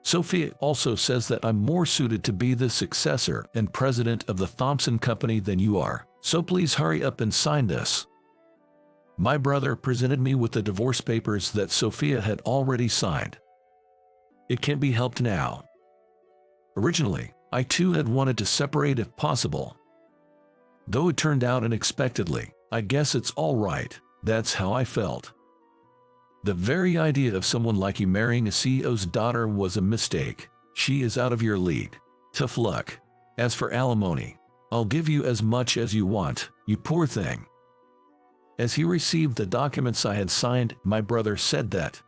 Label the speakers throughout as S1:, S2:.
S1: Sophia also says that I'm more suited to be the successor and president of the Thompson Company than you are, so please hurry up and sign this. My brother presented me with the divorce papers that Sophia had already signed. It can't be helped now. Originally, I too had wanted to separate if possible. Though it turned out unexpectedly, I guess it's all right. That's how I felt. The very idea of someone like you marrying a CEO's daughter was a mistake. She is out of your league. Tough luck. As for alimony, I'll give you as much as you want, you poor thing. As he received the documents I had signed, my brother said that,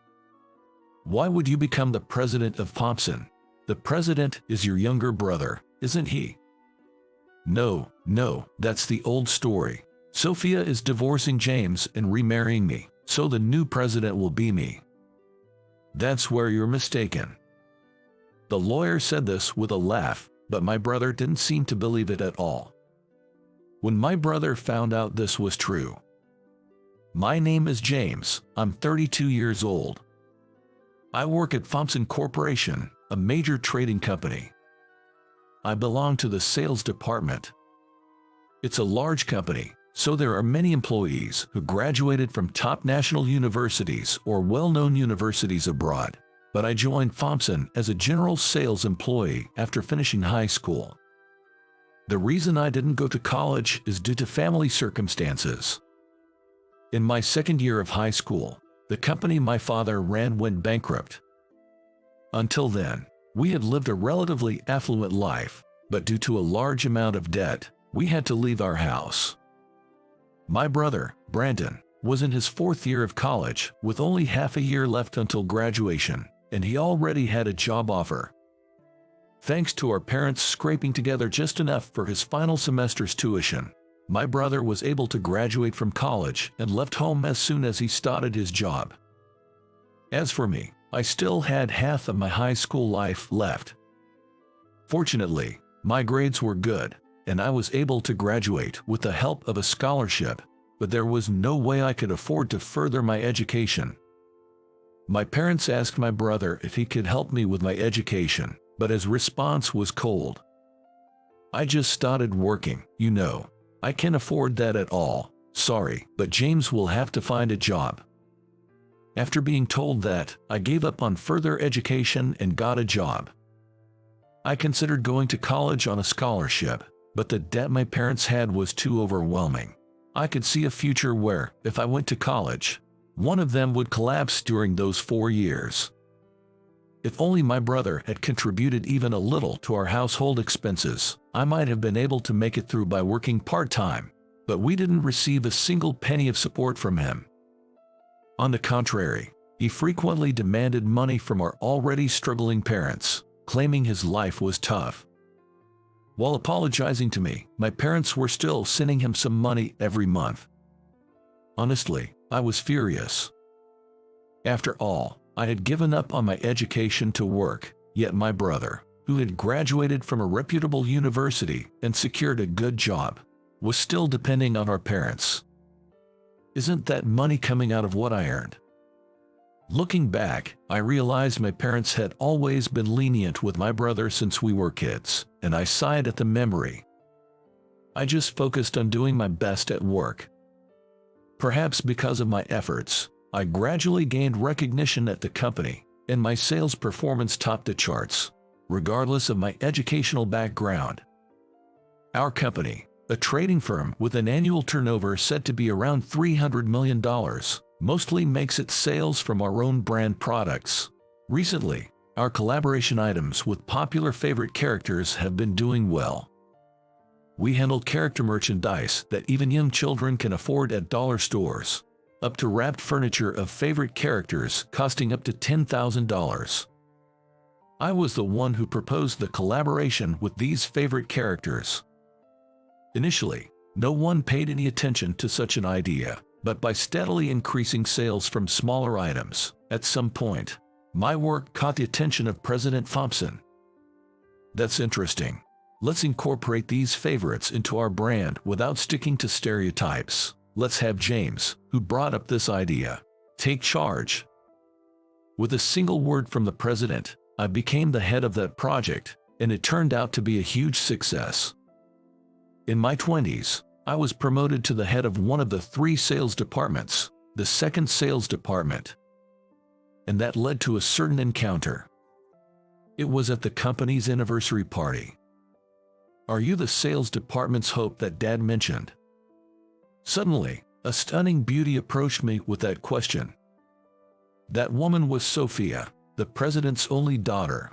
S1: "Why would you become the president of Thompson? The president is your younger brother, isn't he?" No, that's the old story. Sophia is divorcing James and remarrying me, so the new president will be me. That's where you're mistaken. The lawyer said this with a laugh, but my brother didn't seem to believe it at all. When my brother found out this was true, "My name is James, I'm 32 years old. I work at Thompson Corporation, a major trading company. I belong to the sales department. It's a large company, so there are many employees who graduated from top national universities or well-known universities abroad, but I joined Thompson as a general sales employee after finishing high school. The reason I didn't go to college is due to family circumstances. In my second year of high school, the company my father ran went bankrupt. Until then, we had lived a relatively affluent life, but due to a large amount of debt, we had to leave our house. My brother, Brandon, was in his fourth year of college with only half a year left until graduation, and he already had a job offer. Thanks to our parents scraping together just enough for his final semester's tuition, my brother was able to graduate from college and left home as soon as he started his job. As for me, I still had half of my high school life left. Fortunately, my grades were good, and I was able to graduate with the help of a scholarship, but there was no way I could afford to further my education. My parents asked my brother if he could help me with my education, but his response was cold. "I just started working, you know. I can't afford that at all. Sorry, but James will have to find a job." After being told that, I gave up on further education and got a job. I considered going to college on a scholarship, but the debt my parents had was too overwhelming. I could see a future where, if I went to college, one of them would collapse during those 4 years. If only my brother had contributed even a little to our household expenses, I might have been able to make it through by working part-time, but we didn't receive a single penny of support from him. On the contrary, he frequently demanded money from our already struggling parents, claiming his life was tough. While apologizing to me, my parents were still sending him some money every month. Honestly, I was furious. After all, I had given up on my education to work, yet my brother, who had graduated from a reputable university and secured a good job, was still depending on our parents. Isn't that money coming out of what I earned? Looking back, I realized my parents had always been lenient with my brother since we were kids, and I sighed at the memory. I just focused on doing my best at work. Perhaps because of my efforts, I gradually gained recognition at the company, and my sales performance topped the charts, regardless of my educational background. Our company, a trading firm with an annual turnover said to be around $300 million, mostly makes its sales from our own brand products. Recently, our collaboration items with popular favorite characters have been doing well. We handle character merchandise that even young children can afford at dollar stores, up to wrapped furniture of favorite characters costing up to $10,000. I was the one who proposed the collaboration with these favorite characters. Initially, no one paid any attention to such an idea, but by steadily increasing sales from smaller items, at some point, my work caught the attention of President Thompson. "That's interesting. Let's incorporate these favorites into our brand without sticking to stereotypes. Let's have James, who brought up this idea, take charge." With a single word from the president, I became the head of that project, and it turned out to be a huge success. In my 20s, I was promoted to the head of one of the 3 sales departments, the second sales department. And that led to a certain encounter. It was at the company's anniversary party. "Are you the sales department's hope that Dad mentioned?" Suddenly, a stunning beauty approached me with that question. That woman was Sophia, the president's only daughter.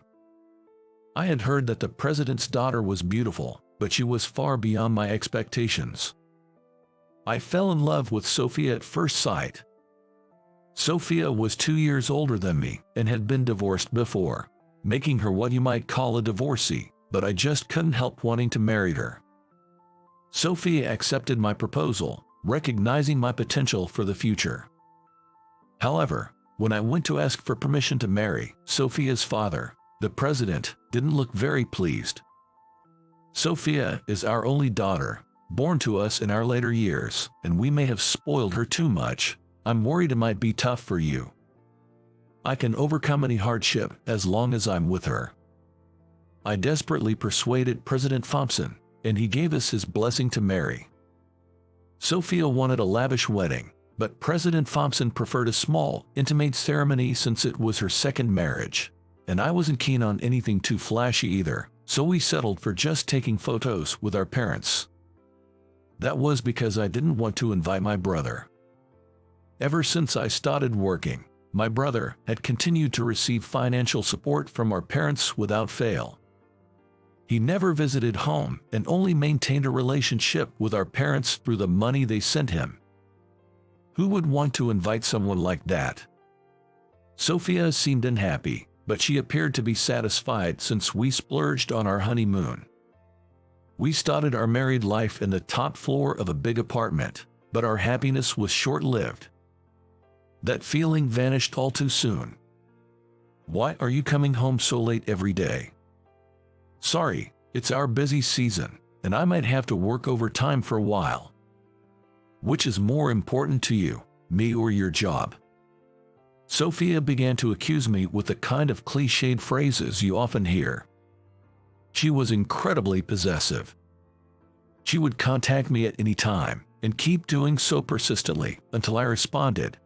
S1: I had heard that the president's daughter was beautiful, but she was far beyond my expectations. I fell in love with Sophia at first sight. Sophia was 2 years older than me and had been divorced before, making her what you might call a divorcee, but I just couldn't help wanting to marry her. Sophia accepted my proposal, recognizing my potential for the future. However, when I went to ask for permission to marry, Sophia's father, the president, didn't look very pleased. "Sophia is our only daughter, born to us in our later years, and we may have spoiled her too much. I'm worried it might be tough for you. I can overcome any hardship as long as I'm with her." I desperately persuaded President Thompson, and he gave us his blessing to marry. Sophia wanted a lavish wedding, but President Thompson preferred a small, intimate ceremony since it was her second marriage, and I wasn't keen on anything too flashy either, so we settled for just taking photos with our parents. That was because I didn't want to invite my brother. Ever since I started working, my brother had continued to receive financial support from our parents without fail. He never visited home and only maintained a relationship with our parents through the money they sent him. Who would want to invite someone like that? Sophia seemed unhappy, but she appeared to be satisfied since we splurged on our honeymoon. We started our married life in the top floor of a big apartment, but our happiness was short-lived. That feeling vanished all too soon. "Why are you coming home so late every day?" "Sorry, it's our busy season, and I might have to work overtime for a while." "Which is more important to you, me or your job?" Sophia began to accuse me with the kind of cliched phrases you often hear. She was incredibly possessive. She would contact me at any time, and keep doing so persistently until I responded.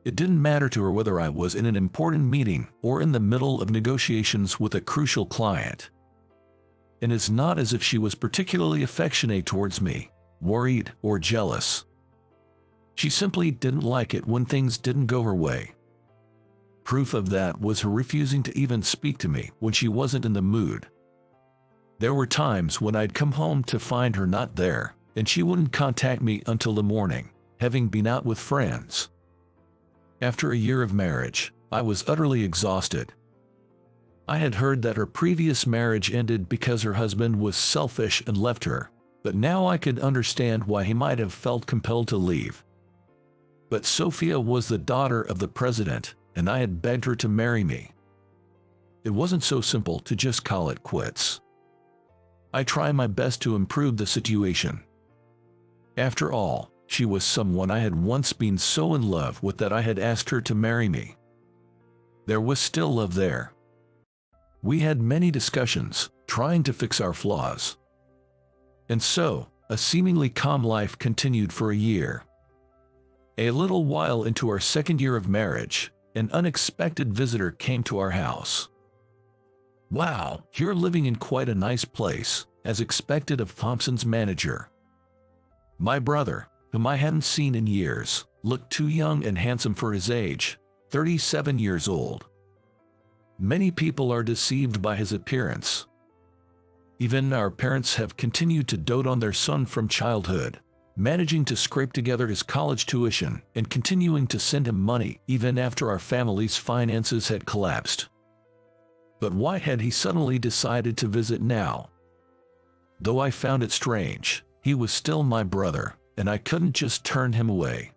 S1: It didn't matter to her whether I was in an important meeting or in the middle of negotiations with a crucial client. And it's not as if she was particularly affectionate towards me, worried, or jealous. She simply didn't like it when things didn't go her way. Proof of that was her refusing to even speak to me when she wasn't in the mood. There were times when I'd come home to find her not there, and she wouldn't contact me until the morning, having been out with friends. After a year of marriage, I was utterly exhausted. I had heard that her previous marriage ended because her husband was selfish and left her, but now I could understand why he might have felt compelled to leave. But Sophia was the daughter of the president, and I had begged her to marry me. It wasn't so simple to just call it quits. I tried my best to improve the situation. After all, she was someone I had once been so in love with that I had asked her to marry me. There was still love there. We had many discussions, trying to fix our flaws. And so, a seemingly calm life continued for a year. A little while into our second year of marriage, an unexpected visitor came to our house. "Wow, you're living in quite a nice place," as expected of Thompson's manager. My brother, whom I hadn't seen in years, looked too young and handsome for his age, 37 years old. Many people are deceived by his appearance. Even our parents have continued to dote on their son from childhood, managing to scrape together his college tuition and continuing to send him money even after our family's finances had collapsed. But why had he suddenly decided to visit now? Though I found it strange, he was still my brother, and I couldn't just turn him away.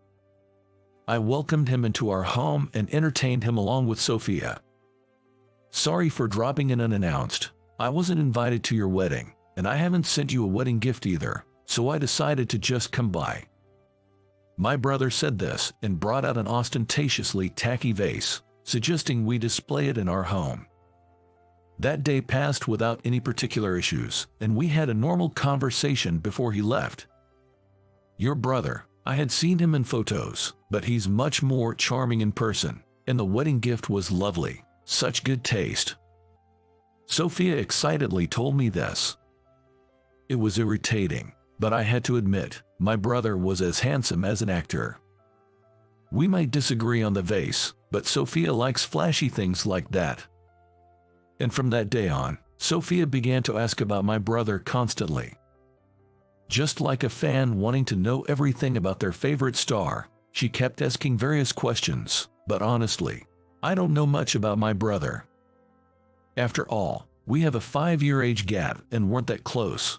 S1: I welcomed him into our home and entertained him along with Sophia. "Sorry for dropping in unannounced. I wasn't invited to your wedding, and I haven't sent you a wedding gift either, so I decided to just come by." My brother said this and brought out an ostentatiously tacky vase, suggesting we display it in our home, That day passed without any particular issues, and we had a normal conversation before he left. Your brother, I had seen him in photos, but he's much more charming in person, and the wedding gift was lovely. Such good taste. Sophia excitedly told me this. It was irritating, but I had to admit, my brother was as handsome as an actor. We might disagree on the vase, but Sophia likes flashy things like that. And from that day on, Sophia began to ask about my brother constantly. Just like a fan wanting to know everything about their favorite star, she kept asking various questions, but honestly, I don't know much about my brother. After all, we have a 5-year age gap and weren't that close.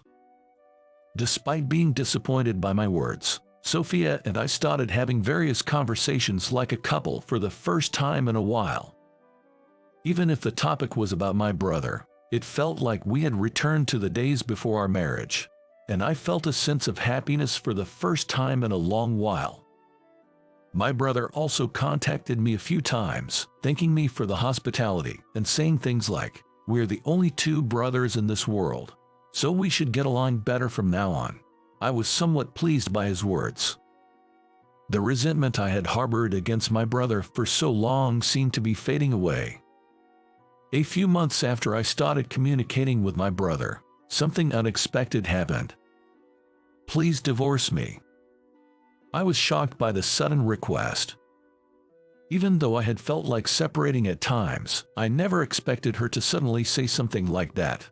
S1: Despite being disappointed by my words, Sophia and I started having various conversations like a couple for the first time in a while. Even if the topic was about my brother, it felt like we had returned to the days before our marriage, and I felt a sense of happiness for the first time in a long while. My brother also contacted me a few times, thanking me for the hospitality and saying things like, "We're the only 2 brothers in this world, so we should get along better from now on." I was somewhat pleased by his words. The resentment I had harbored against my brother for so long seemed to be fading away. A few months after I started communicating with my brother, something unexpected happened. "Please divorce me." I was shocked by the sudden request. Even though I had felt like separating at times, I never expected her to suddenly say something like that.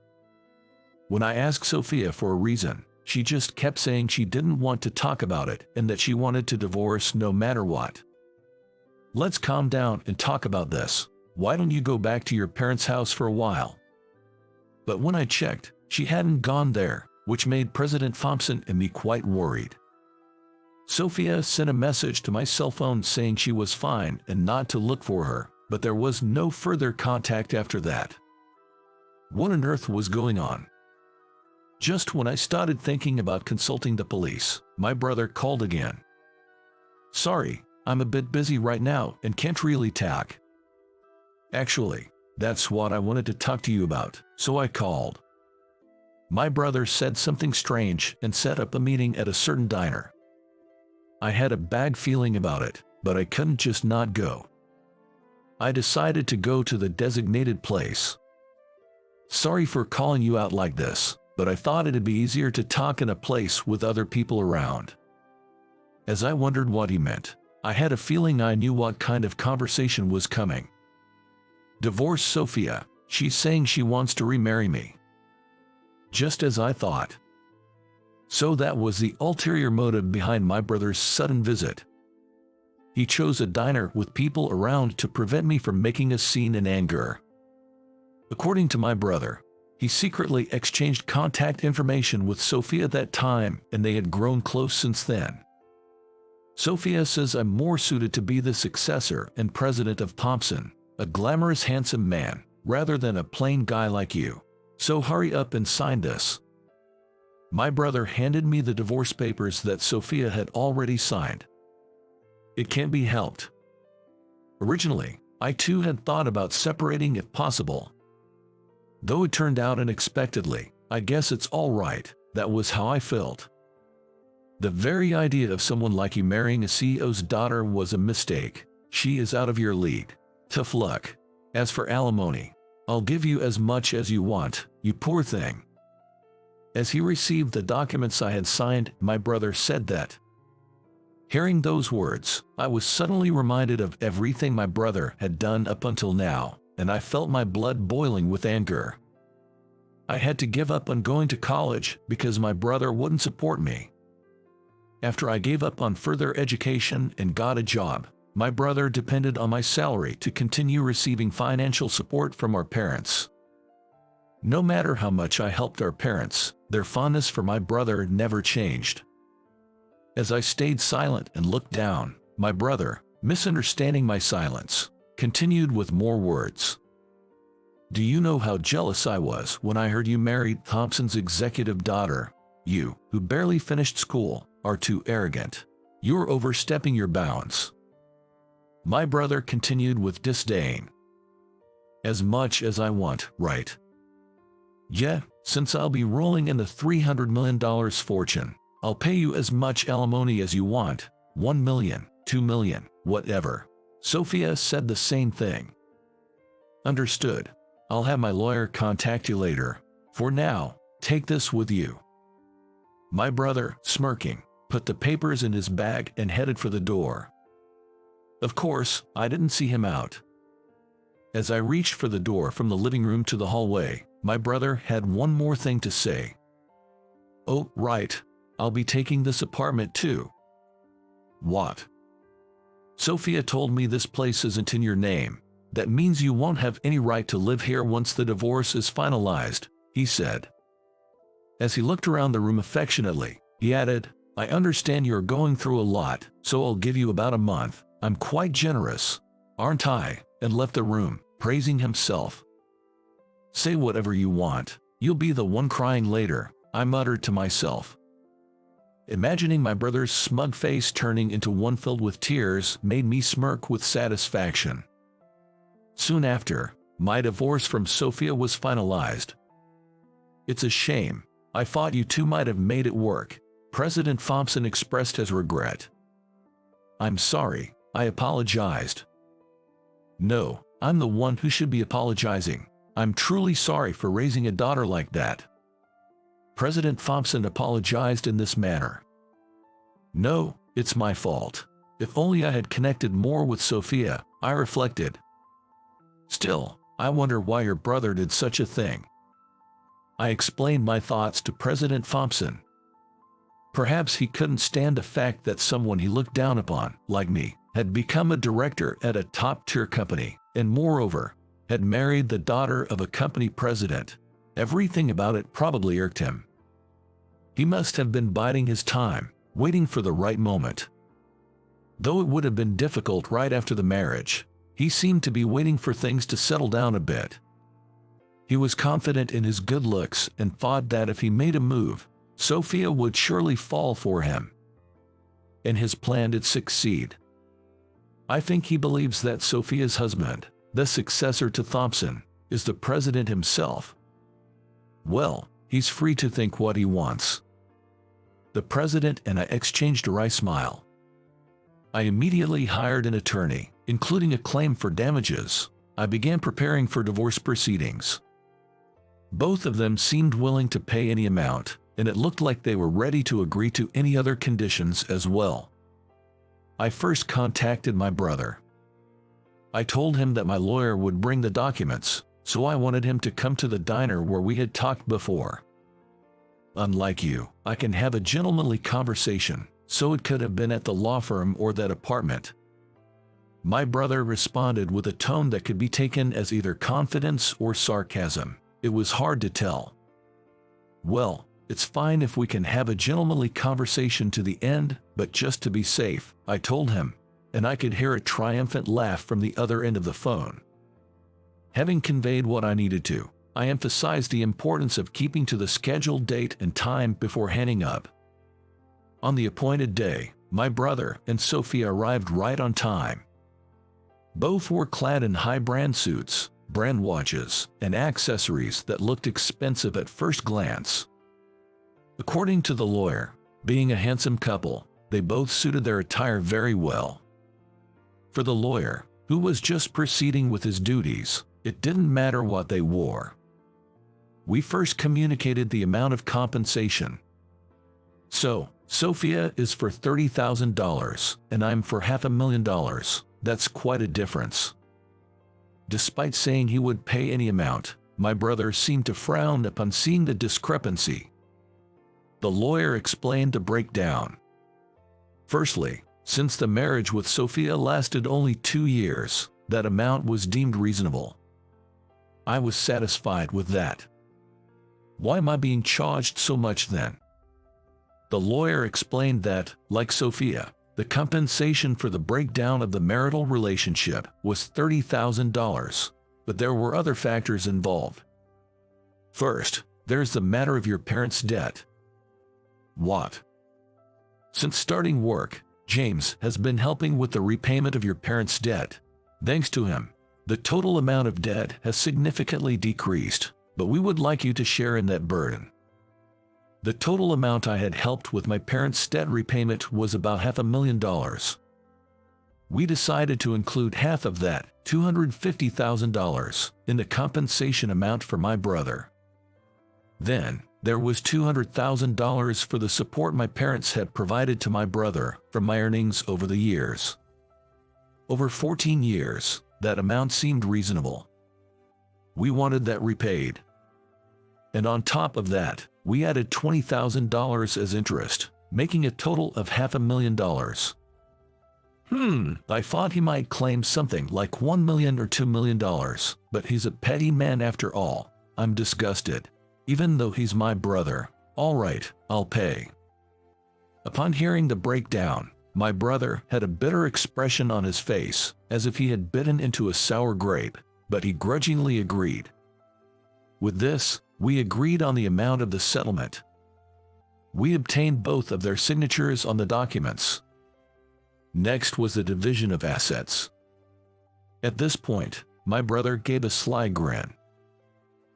S1: When I asked Sophia for a reason, she just kept saying she didn't want to talk about it and that she wanted to divorce no matter what. "Let's calm down and talk about this. Why don't you go back to your parents' house for a while?" But when I checked, she hadn't gone there, which made President Thompson and me quite worried. Sophia sent a message to my cell phone saying she was fine and not to look for her, but there was no further contact after that. What on earth was going on? Just when I started thinking about consulting the police, my brother called again. "Sorry, I'm a bit busy right now and can't really talk." "Actually, that's what I wanted to talk to you about, so I called." My brother said something strange and set up a meeting at a certain diner. I had a bad feeling about it, but I couldn't just not go. I decided to go to the designated place. "Sorry for calling you out like this, but I thought it'd be easier to talk in a place with other people around." As I wondered what he meant, I had a feeling I knew what kind of conversation was coming. "Divorce Sophia, she's saying she wants to remarry me." Just as I thought. So that was the ulterior motive behind my brother's sudden visit. He chose a diner with people around to prevent me from making a scene in anger. According to my brother, he secretly exchanged contact information with Sophia that time, and they had grown close since then. Sophia says I'm more suited to be the successor and president of Thompson, a glamorous handsome man, rather than a plain guy like you. So hurry up and sign this. My brother handed me the divorce papers that Sophia had already signed. It can't be helped. Originally, I too had thought about separating if possible. Though it turned out unexpectedly, I guess it's all right. That was how I felt. The very idea of someone like you marrying a CEO's daughter was a mistake. She is out of your league. Tough luck. As for alimony, I'll give you as much as you want, you poor thing. As he received the documents I had signed, my brother said that. Hearing those words, I was suddenly reminded of everything my brother had done up until now, and I felt my blood boiling with anger. I had to give up on going to college because my brother wouldn't support me. After I gave up on further education and got a job, my brother depended on my salary to continue receiving financial support from our parents. No matter how much I helped our parents, their fondness for my brother never changed. As I stayed silent and looked down, my brother, misunderstanding my silence, continued with more words. "Do you know how jealous I was when I heard you married Thompson's executive daughter? You, who barely finished school, are too arrogant. You're overstepping your bounds." My brother continued with disdain. As much as I want, right? Yeah, since I'll be rolling in the $300 million fortune, I'll pay you as much alimony as you want, 1 million, 2 million, whatever. Sophia said the same thing. Understood. I'll have my lawyer contact you later. For now, take this with you. My brother, smirking, put the papers in his bag and headed for the door. Of course, I didn't see him out. As I reached for the door from the living room to the hallway, my brother had one more thing to say. Oh, right. I'll be taking this apartment too. What? Sophia told me this place isn't in your name. That means you won't have any right to live here once the divorce is finalized, he said. As he looked around the room affectionately, he added, I understand you're going through a lot, so I'll give you about a month. I'm quite generous, aren't I? And left the room, praising himself. Say whatever you want. You'll be the one crying later, I muttered to myself. Imagining my brother's smug face turning into one filled with tears made me smirk with satisfaction. Soon after, my divorce from Sophia was finalized. It's a shame. I thought you two might have made it work, President Thompson expressed his regret. I'm sorry, I apologized. No, I'm the one who should be apologizing. I'm truly sorry for raising a daughter like that. President Thompson apologized in this manner. No, it's my fault. If only I had connected more with Sophia, I reflected. Still, I wonder why your brother did such a thing. I explained my thoughts to President Thompson. Perhaps he couldn't stand the fact that someone he looked down upon, like me, had become a director at a top-tier company, and moreover, had married the daughter of a company president. Everything about it probably irked him. He must have been biding his time, waiting for the right moment. Though it would have been difficult right after the marriage, he seemed to be waiting for things to settle down a bit. He was confident in his good looks and thought that if he made a move, Sophia would surely fall for him. And his plan did succeed. I think he believes that Sophia's husband, the successor to Thompson, is the president himself. Well, he's free to think what he wants. The president and I exchanged a wry smile. I immediately hired an attorney, including a claim for damages. I began preparing for divorce proceedings. Both of them seemed willing to pay any amount, and it looked like they were ready to agree to any other conditions as well. I first contacted my brother. I told him that my lawyer would bring the documents, so I wanted him to come to the diner where we had talked before. Unlike you, I can have a gentlemanly conversation, so it could have been at the law firm or that apartment. My brother responded with a tone that could be taken as either confidence or sarcasm. It was hard to tell. Well, it's fine if we can have a gentlemanly conversation to the end, but just to be safe, I told him, and I could hear a triumphant laugh from the other end of the phone. Having conveyed what I needed to, I emphasized the importance of keeping to the scheduled date and time before hanging up. On the appointed day, my brother and Sophia arrived right on time. Both were clad in high-brand suits, brand watches, and accessories that looked expensive at first glance. According to the lawyer, being a handsome couple, they both suited their attire very well. For the lawyer, who was just proceeding with his duties, it didn't matter what they wore. We first communicated the amount of compensation. So, Sophia is for $30,000, and I'm for $500,000. That's quite a difference. Despite saying he would pay any amount, my brother seemed to frown upon seeing the discrepancy. The lawyer explained the breakdown. Firstly, since the marriage with Sophia lasted only 2 years, that amount was deemed reasonable. I was satisfied with that. Why am I being charged so much then? The lawyer explained that, like Sophia, the compensation for the breakdown of the marital relationship was $30,000, but there were other factors involved. First, there's the matter of your parents' debt. What? Since starting work, James has been helping with the repayment of your parents' debt. Thanks to him, The total amount of debt has significantly decreased, but we would like you to share in that burden. The total amount I had helped with my parents' debt repayment was about $500,000. We decided to include half of that, $250,000, in the compensation amount for my brother. Then, there was $200,000 for the support my parents had provided to my brother from my earnings over the years. Over 14 years, that amount seemed reasonable. We wanted that repaid. And on top of that, we added $20,000 as interest, making a total of $500,000. I thought he might claim something like $1 million or $2 million, but he's a petty man after all. I'm disgusted. Even though he's my brother. All right, I'll pay. Upon hearing the breakdown, my brother had a bitter expression on his face, as if he had bitten into a sour grape, but he grudgingly agreed. With this, we agreed on the amount of the settlement. We obtained both of their signatures on the documents. Next was the division of assets. At this point, my brother gave a sly grin.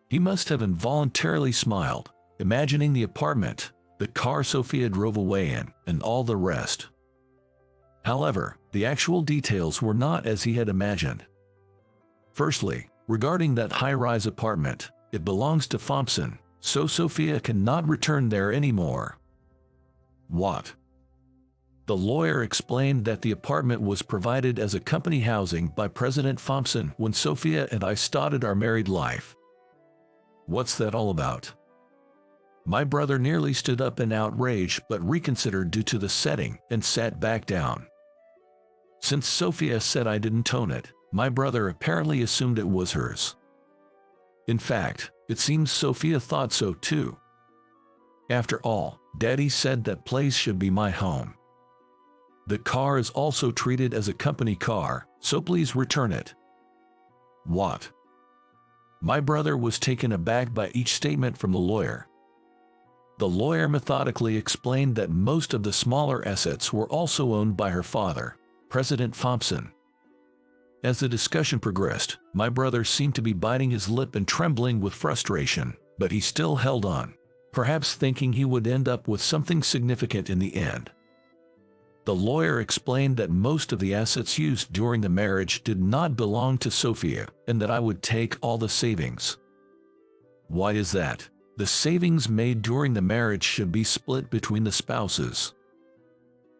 S1: He must have involuntarily smiled, imagining the apartment, the car Sophia drove away in, and all the rest. However, the actual details were not as he had imagined. Firstly, regarding that high-rise apartment, it belongs to Thompson, so Sophia cannot return there anymore. What? The lawyer explained that the apartment was provided as a company housing by President Thompson when Sophia and I started our married life. What's that all about? My brother nearly stood up in outrage but reconsidered due to the setting and sat back down. Since Sophia said I didn't own it, my brother apparently assumed it was hers. In fact, it seems Sophia thought so too. After all, Daddy said that place should be my home. The car is also treated as a company car, so please return it. What? My brother was taken aback by each statement from the lawyer. The lawyer methodically explained that most of the smaller assets were also owned by her father, President Thompson. As the discussion progressed, my brother seemed to be biting his lip and trembling with frustration, but he still held on, perhaps thinking he would end up with something significant in the end. The lawyer explained that most of the assets used during the marriage did not belong to Sophia, and that I would take all the savings. Why is that? The savings made during the marriage should be split between the spouses.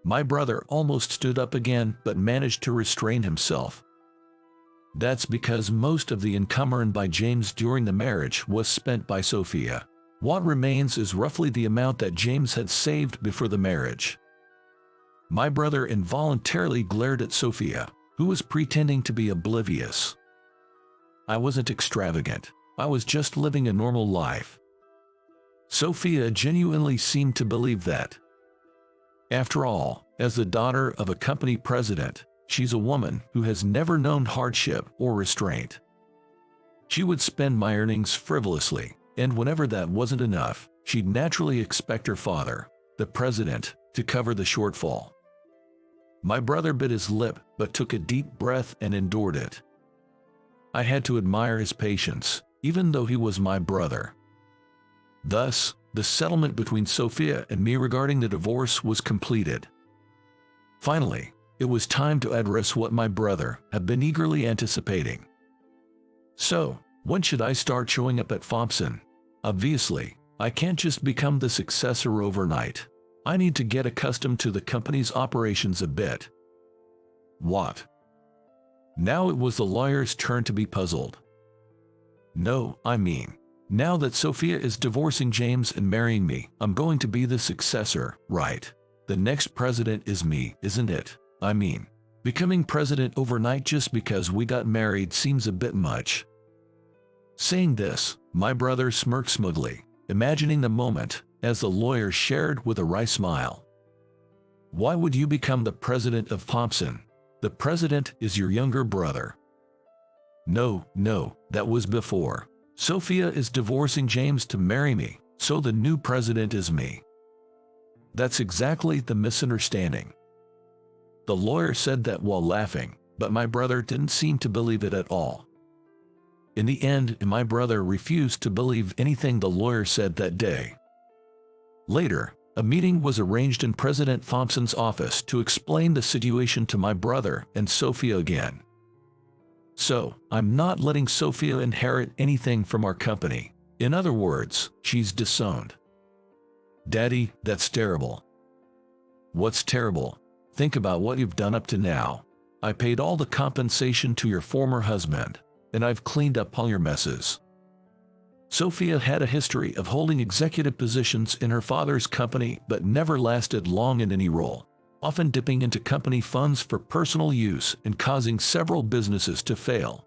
S1: My brother almost stood up again but managed to restrain himself. That's because most of the income earned by James during the marriage was spent by Sophia. What remains is roughly the amount that James had saved before the marriage. My brother involuntarily glared at Sophia, who was pretending to be oblivious. I wasn't extravagant. I was just living a normal life. Sophia genuinely seemed to believe that. After all, as the daughter of a company president, she's a woman who has never known hardship or restraint. She would spend my earnings frivolously, and whenever that wasn't enough, she'd naturally expect her father, the president, to cover the shortfall. My brother bit his lip but took a deep breath and endured it. I had to admire his patience, even though he was my brother. Thus, the settlement between Sophia and me regarding the divorce was completed. Finally, it was time to address what my brother had been eagerly anticipating. So, when should I start showing up at Thompson? Obviously, I can't just become the successor overnight. I need to get accustomed to the company's operations a bit. What? Now it was the lawyer's turn to be puzzled. No, I mean, now that Sophia is divorcing James and marrying me, I'm going to be the successor, right? The next president is me, isn't it? I mean, becoming president overnight just because we got married seems a bit much. Saying this, my brother smirked smugly, imagining the moment, as the lawyer shared with a wry smile. Why would you become the president of Thompson? The president is your younger brother. No, that was before. Sophia is divorcing James to marry me, so the new president is me. That's exactly the misunderstanding. The lawyer said that while laughing, but my brother didn't seem to believe it at all. In the end, my brother refused to believe anything the lawyer said that day. Later, a meeting was arranged in President Thompson's office to explain the situation to my brother and Sophia again. So, I'm not letting Sophia inherit anything from our company. In other words, she's disowned. Daddy, that's terrible. What's terrible? Think about what you've done up to now. I paid all the compensation to your former husband, and I've cleaned up all your messes. Sophia had a history of holding executive positions in her father's company but never lasted long in any role, often dipping into company funds for personal use and causing several businesses to fail.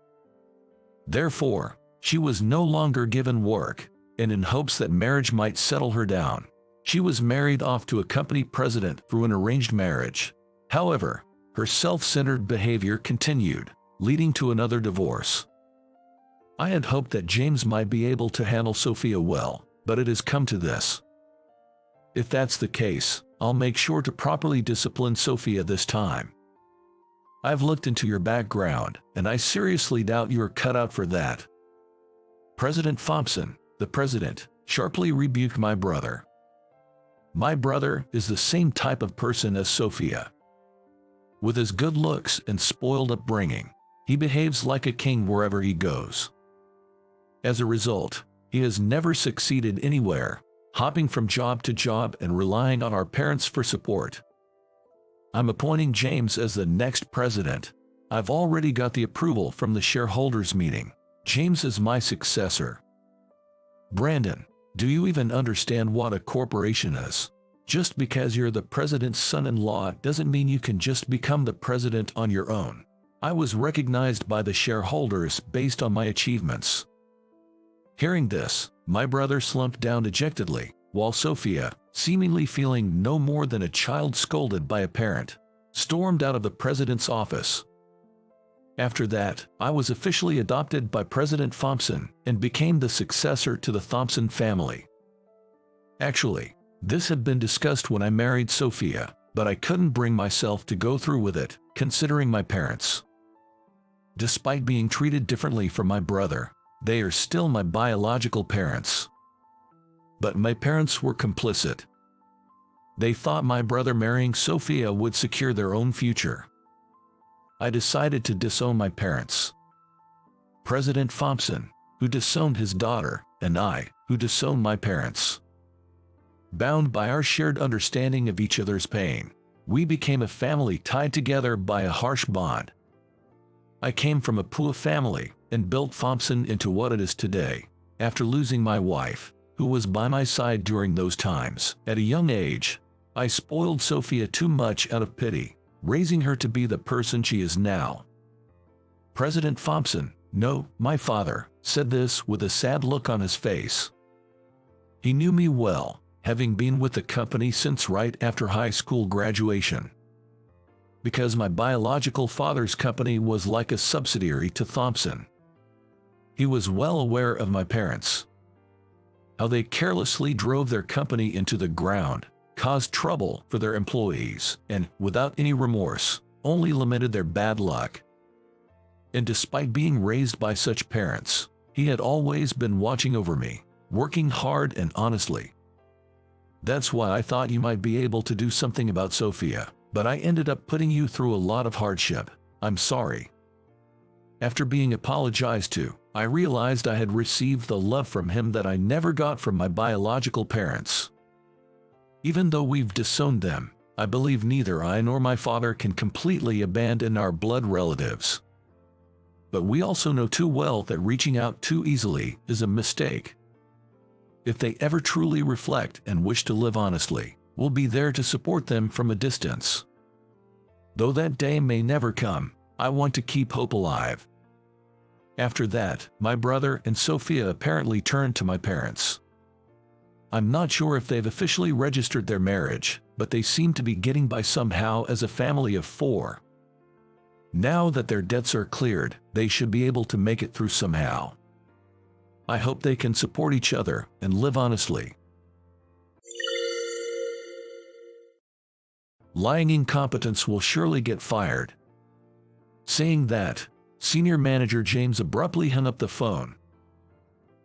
S1: Therefore, she was no longer given work, and in hopes that marriage might settle her down, she was married off to a company president through an arranged marriage. However, her self-centered behavior continued, leading to another divorce. I had hoped that James might be able to handle Sophia well, but it has come to this. If that's the case, I'll make sure to properly discipline Sophia this time. I've looked into your background, and I seriously doubt you're cut out for that. President Thompson, the president, sharply rebuked my brother. My brother is the same type of person as Sophia. With his good looks and spoiled upbringing, he behaves like a king wherever he goes. As a result, he has never succeeded anywhere, hopping from job to job and relying on our parents for support. I'm appointing James as the next president. I've already got the approval from the shareholders meeting. James is my successor. Brandon, do you even understand what a corporation is? Just because you're the president's son-in-law doesn't mean you can just become the president on your own. I was recognized by the shareholders based on my achievements. Hearing this, my brother slumped down dejectedly, while Sophia, seemingly feeling no more than a child scolded by a parent, stormed out of the president's office. After that, I was officially adopted by President Thompson and became the successor to the Thompson family. Actually, this had been discussed when I married Sophia, but I couldn't bring myself to go through with it, considering my parents. Despite being treated differently from my brother, they are still my biological parents. But my parents were complicit. They thought my brother marrying Sophia would secure their own future. I decided to disown my parents. President Thompson, who disowned his daughter, and I, who disowned my parents. Bound by our shared understanding of each other's pain, we became a family tied together by a harsh bond. I came from a poor family and built Thompson into what it is today, after losing my wife, who was by my side during those times. At a young age, I spoiled Sophia too much out of pity, raising her to be the person she is now. President Thompson, no, my father, said this with a sad look on his face. He knew me well, having been with the company since right after high school graduation. Because my biological father's company was like a subsidiary to Thompson. He was well aware of my parents. How they carelessly drove their company into the ground, caused trouble for their employees, and, without any remorse, only lamented their bad luck. And despite being raised by such parents, he had always been watching over me, working hard and honestly. That's why I thought you might be able to do something about Sophia, but I ended up putting you through a lot of hardship. I'm sorry. After being apologized to, I realized I had received the love from him that I never got from my biological parents. Even though we've disowned them, I believe neither I nor my father can completely abandon our blood relatives. But we also know too well that reaching out too easily is a mistake. If they ever truly reflect and wish to live honestly, we'll be there to support them from a distance. Though that day may never come, I want to keep hope alive. After that, my brother and Sophia apparently turned to my parents. I'm not sure if they've officially registered their marriage, but they seem to be getting by somehow as a family of 4. Now that their debts are cleared, they should be able to make it through somehow. I hope they can support each other and live honestly. Lying incompetence will surely get fired. Saying that, Senior Manager James abruptly hung up the phone.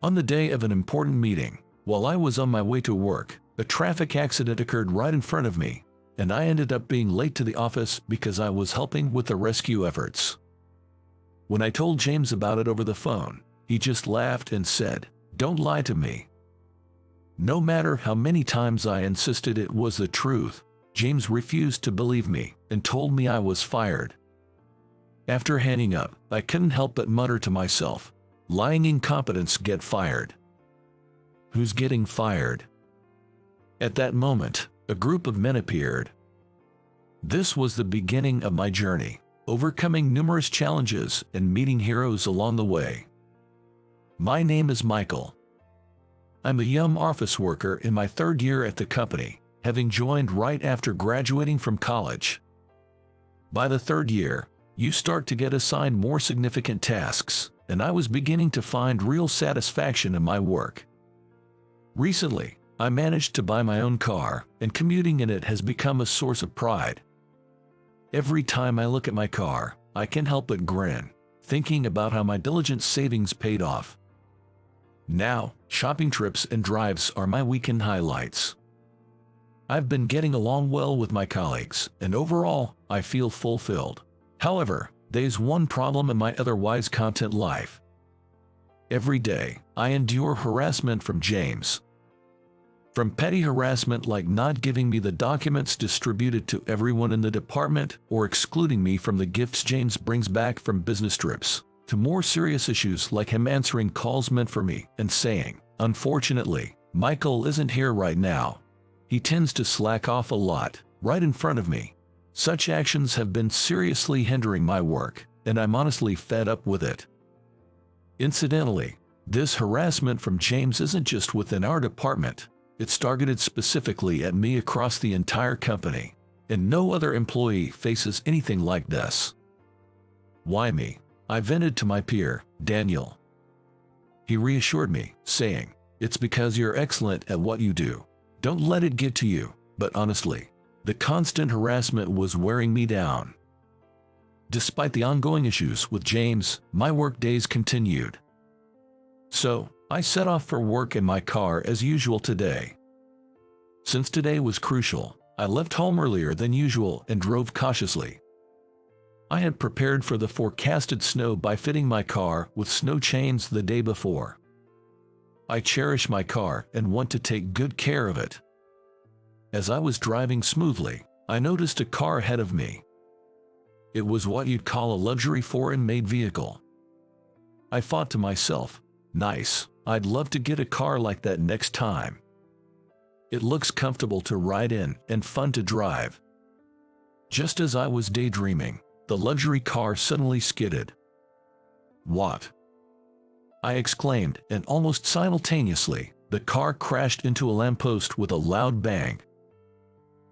S1: On the day of an important meeting, while I was on my way to work, a traffic accident occurred right in front of me, and I ended up being late to the office because I was helping with the rescue efforts. When I told James about it over the phone, he just laughed and said, "Don't lie to me." No matter how many times I insisted it was the truth, James refused to believe me and told me I was fired. After hanging up, I couldn't help but mutter to myself, "Lying incompetents get fired." Who's getting fired? At that moment, a group of men appeared. This was the beginning of my journey, overcoming numerous challenges and meeting heroes along the way. My name is Michael. I'm a young office worker in my third year at the company, having joined right after graduating from college. By the third year, you start to get assigned more significant tasks, and I was beginning to find real satisfaction in my work. Recently, I managed to buy my own car, and commuting in it has become a source of pride. Every time I look at my car, I can't help but grin, thinking about how my diligent savings paid off. Now, shopping trips and drives are my weekend highlights. I've been getting along well with my colleagues, and overall, I feel fulfilled. However, there's one problem in my otherwise content life. Every day, I endure harassment from James. From petty harassment like not giving me the documents distributed to everyone in the department or excluding me from the gifts James brings back from business trips, to more serious issues like him answering calls meant for me and saying, "Unfortunately, Michael isn't here right now." He tends to slack off a lot, right in front of me. Such actions have been seriously hindering my work, and I'm honestly fed up with it. Incidentally, this harassment from James isn't just within our department. It's targeted specifically at me across the entire company, and no other employee faces anything like this. Why me? I vented to my peer, Daniel. He reassured me, saying, "It's because you're excellent at what you do. Don't let it get to you." But honestly, the constant harassment was wearing me down. Despite the ongoing issues with James, my work days continued. So, I set off for work in my car as usual today. Since today was crucial, I left home earlier than usual and drove cautiously. I had prepared for the forecasted snow by fitting my car with snow chains the day before. I cherish my car and want to take good care of it. As I was driving smoothly, I noticed a car ahead of me. It was what you'd call a luxury foreign-made vehicle. I thought to myself, "Nice, I'd love to get a car like that next time. It looks comfortable to ride in and fun to drive." Just as I was daydreaming, the luxury car suddenly skidded. "What?" I exclaimed, and almost simultaneously, the car crashed into a lamppost with a loud bang.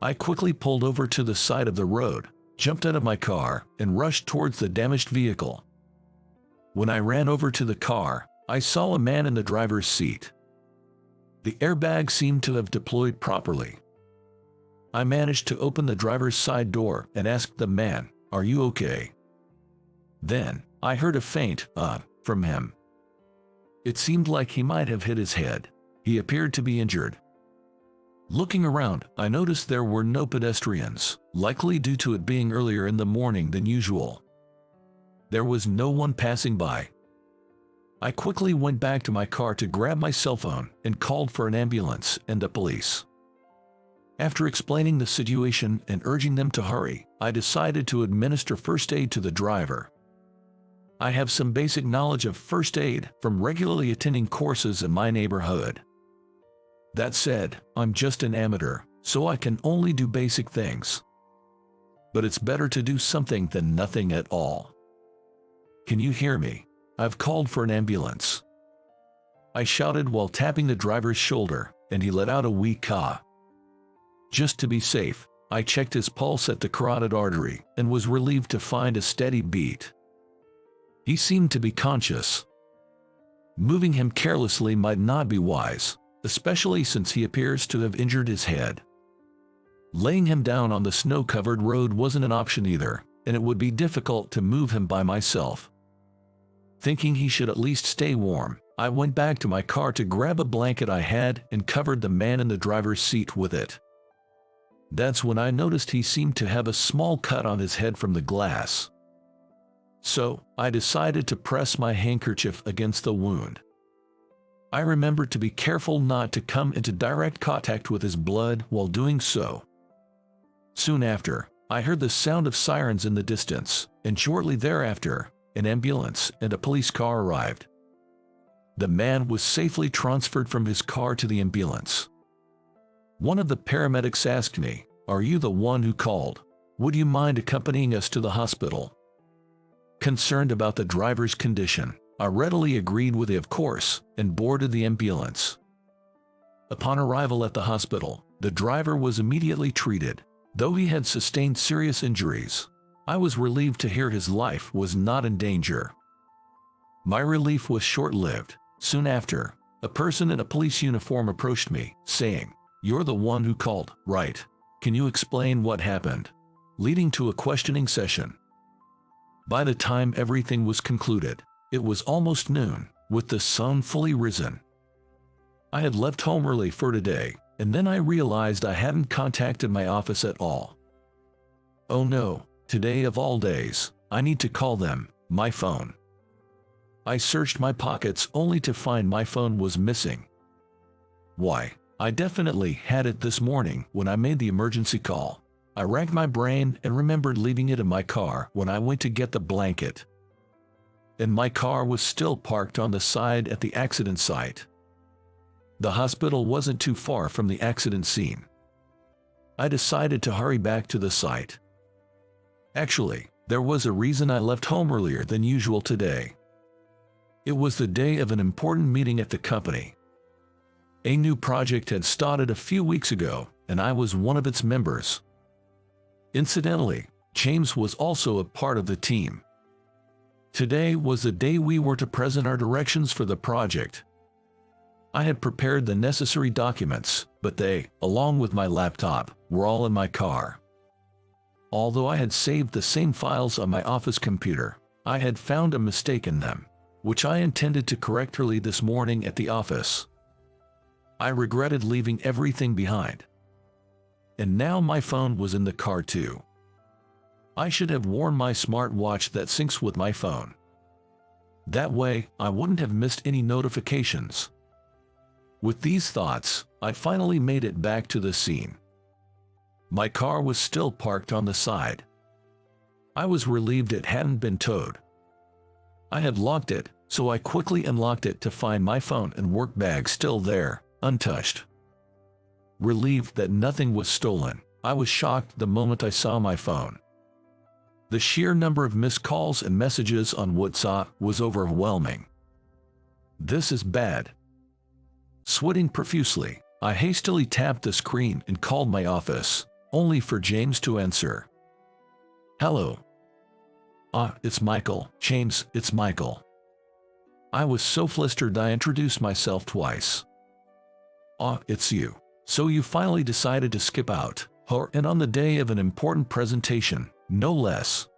S1: I quickly pulled over to the side of the road, jumped out of my car, and rushed towards the damaged vehicle. When I ran over to the car, I saw a man in the driver's seat. The airbag seemed to have deployed properly. I managed to open the driver's side door and asked the man, "Are you okay?" Then, I heard a faint, from him. It seemed like he might have hit his head. He appeared to be injured. Looking around, I noticed there were no pedestrians, likely due to it being earlier in the morning than usual. There was no one passing by. I quickly went back to my car to grab my cell phone and called for an ambulance and the police. After explaining the situation and urging them to hurry, I decided to administer first aid to the driver. I have some basic knowledge of first aid from regularly attending courses in my neighborhood. That said, I'm just an amateur, so I can only do basic things. But it's better to do something than nothing at all. "Can you hear me? I've called for an ambulance." I shouted while tapping the driver's shoulder, and he let out a weak caw. Just to be safe, I checked his pulse at the carotid artery and was relieved to find a steady beat. He seemed to be conscious. Moving him carelessly might not be wise, especially since he appears to have injured his head. Laying him down on the snow-covered road wasn't an option either, and it would be difficult to move him by myself. Thinking he should at least stay warm, I went back to my car to grab a blanket I had and covered the man in the driver's seat with it. That's when I noticed he seemed to have a small cut on his head from the glass. So, I decided to press my handkerchief against the wound. I remembered to be careful not to come into direct contact with his blood while doing so. Soon after, I heard the sound of sirens in the distance, and shortly thereafter, an ambulance and a police car arrived. The man was safely transferred from his car to the ambulance. One of the paramedics asked me, "Are you the one who called? Would you mind accompanying us to the hospital?" Concerned about the driver's condition, I readily agreed with it, of course, and boarded the ambulance. Upon arrival at the hospital, the driver was immediately treated. Though he had sustained serious injuries, I was relieved to hear his life was not in danger. My relief was short-lived. Soon after, a person in a police uniform approached me, saying, "You're the one who called, right? Can you explain what happened?" Leading to a questioning session. By the time everything was concluded, it was almost noon, with the sun fully risen. I had left home early for today, and then I realized I hadn't contacted my office at all. Oh no, today of all days, I need to call them, my phone. I searched my pockets only to find my phone was missing. Why, I definitely had it this morning when I made the emergency call. I racked my brain and remembered leaving it in my car when I went to get the blanket. And my car was still parked on the side at the accident site. The hospital wasn't too far from the accident scene. I decided to hurry back to the site. Actually, there was a reason I left home earlier than usual today. It was the day of an important meeting at the company. A new project had started a few weeks ago, and I was one of its members. Incidentally, James was also a part of the team. Today was the day we were to present our directions for the project. I had prepared the necessary documents, but they, along with my laptop, were all in my car. Although I had saved the same files on my office computer, I had found a mistake in them, which I intended to correct early this morning at the office. I regretted leaving everything behind. And now my phone was in the car too. I should have worn my smartwatch that syncs with my phone. That way, I wouldn't have missed any notifications. With these thoughts, I finally made it back to the scene. My car was still parked on the side. I was relieved it hadn't been towed. I had locked it, so I quickly unlocked it to find my phone and work bag still there, untouched. Relieved that nothing was stolen, I was shocked the moment I saw my phone. The sheer number of missed calls and messages on WhatsApp was overwhelming. This is bad. Sweating profusely, I hastily tapped the screen and called my office, only for James to answer. "Hello." It's Michael." "James, it's Michael." I was so flustered I introduced myself twice. It's you. So you finally decided to skip out, and on the day of an important presentation, no less."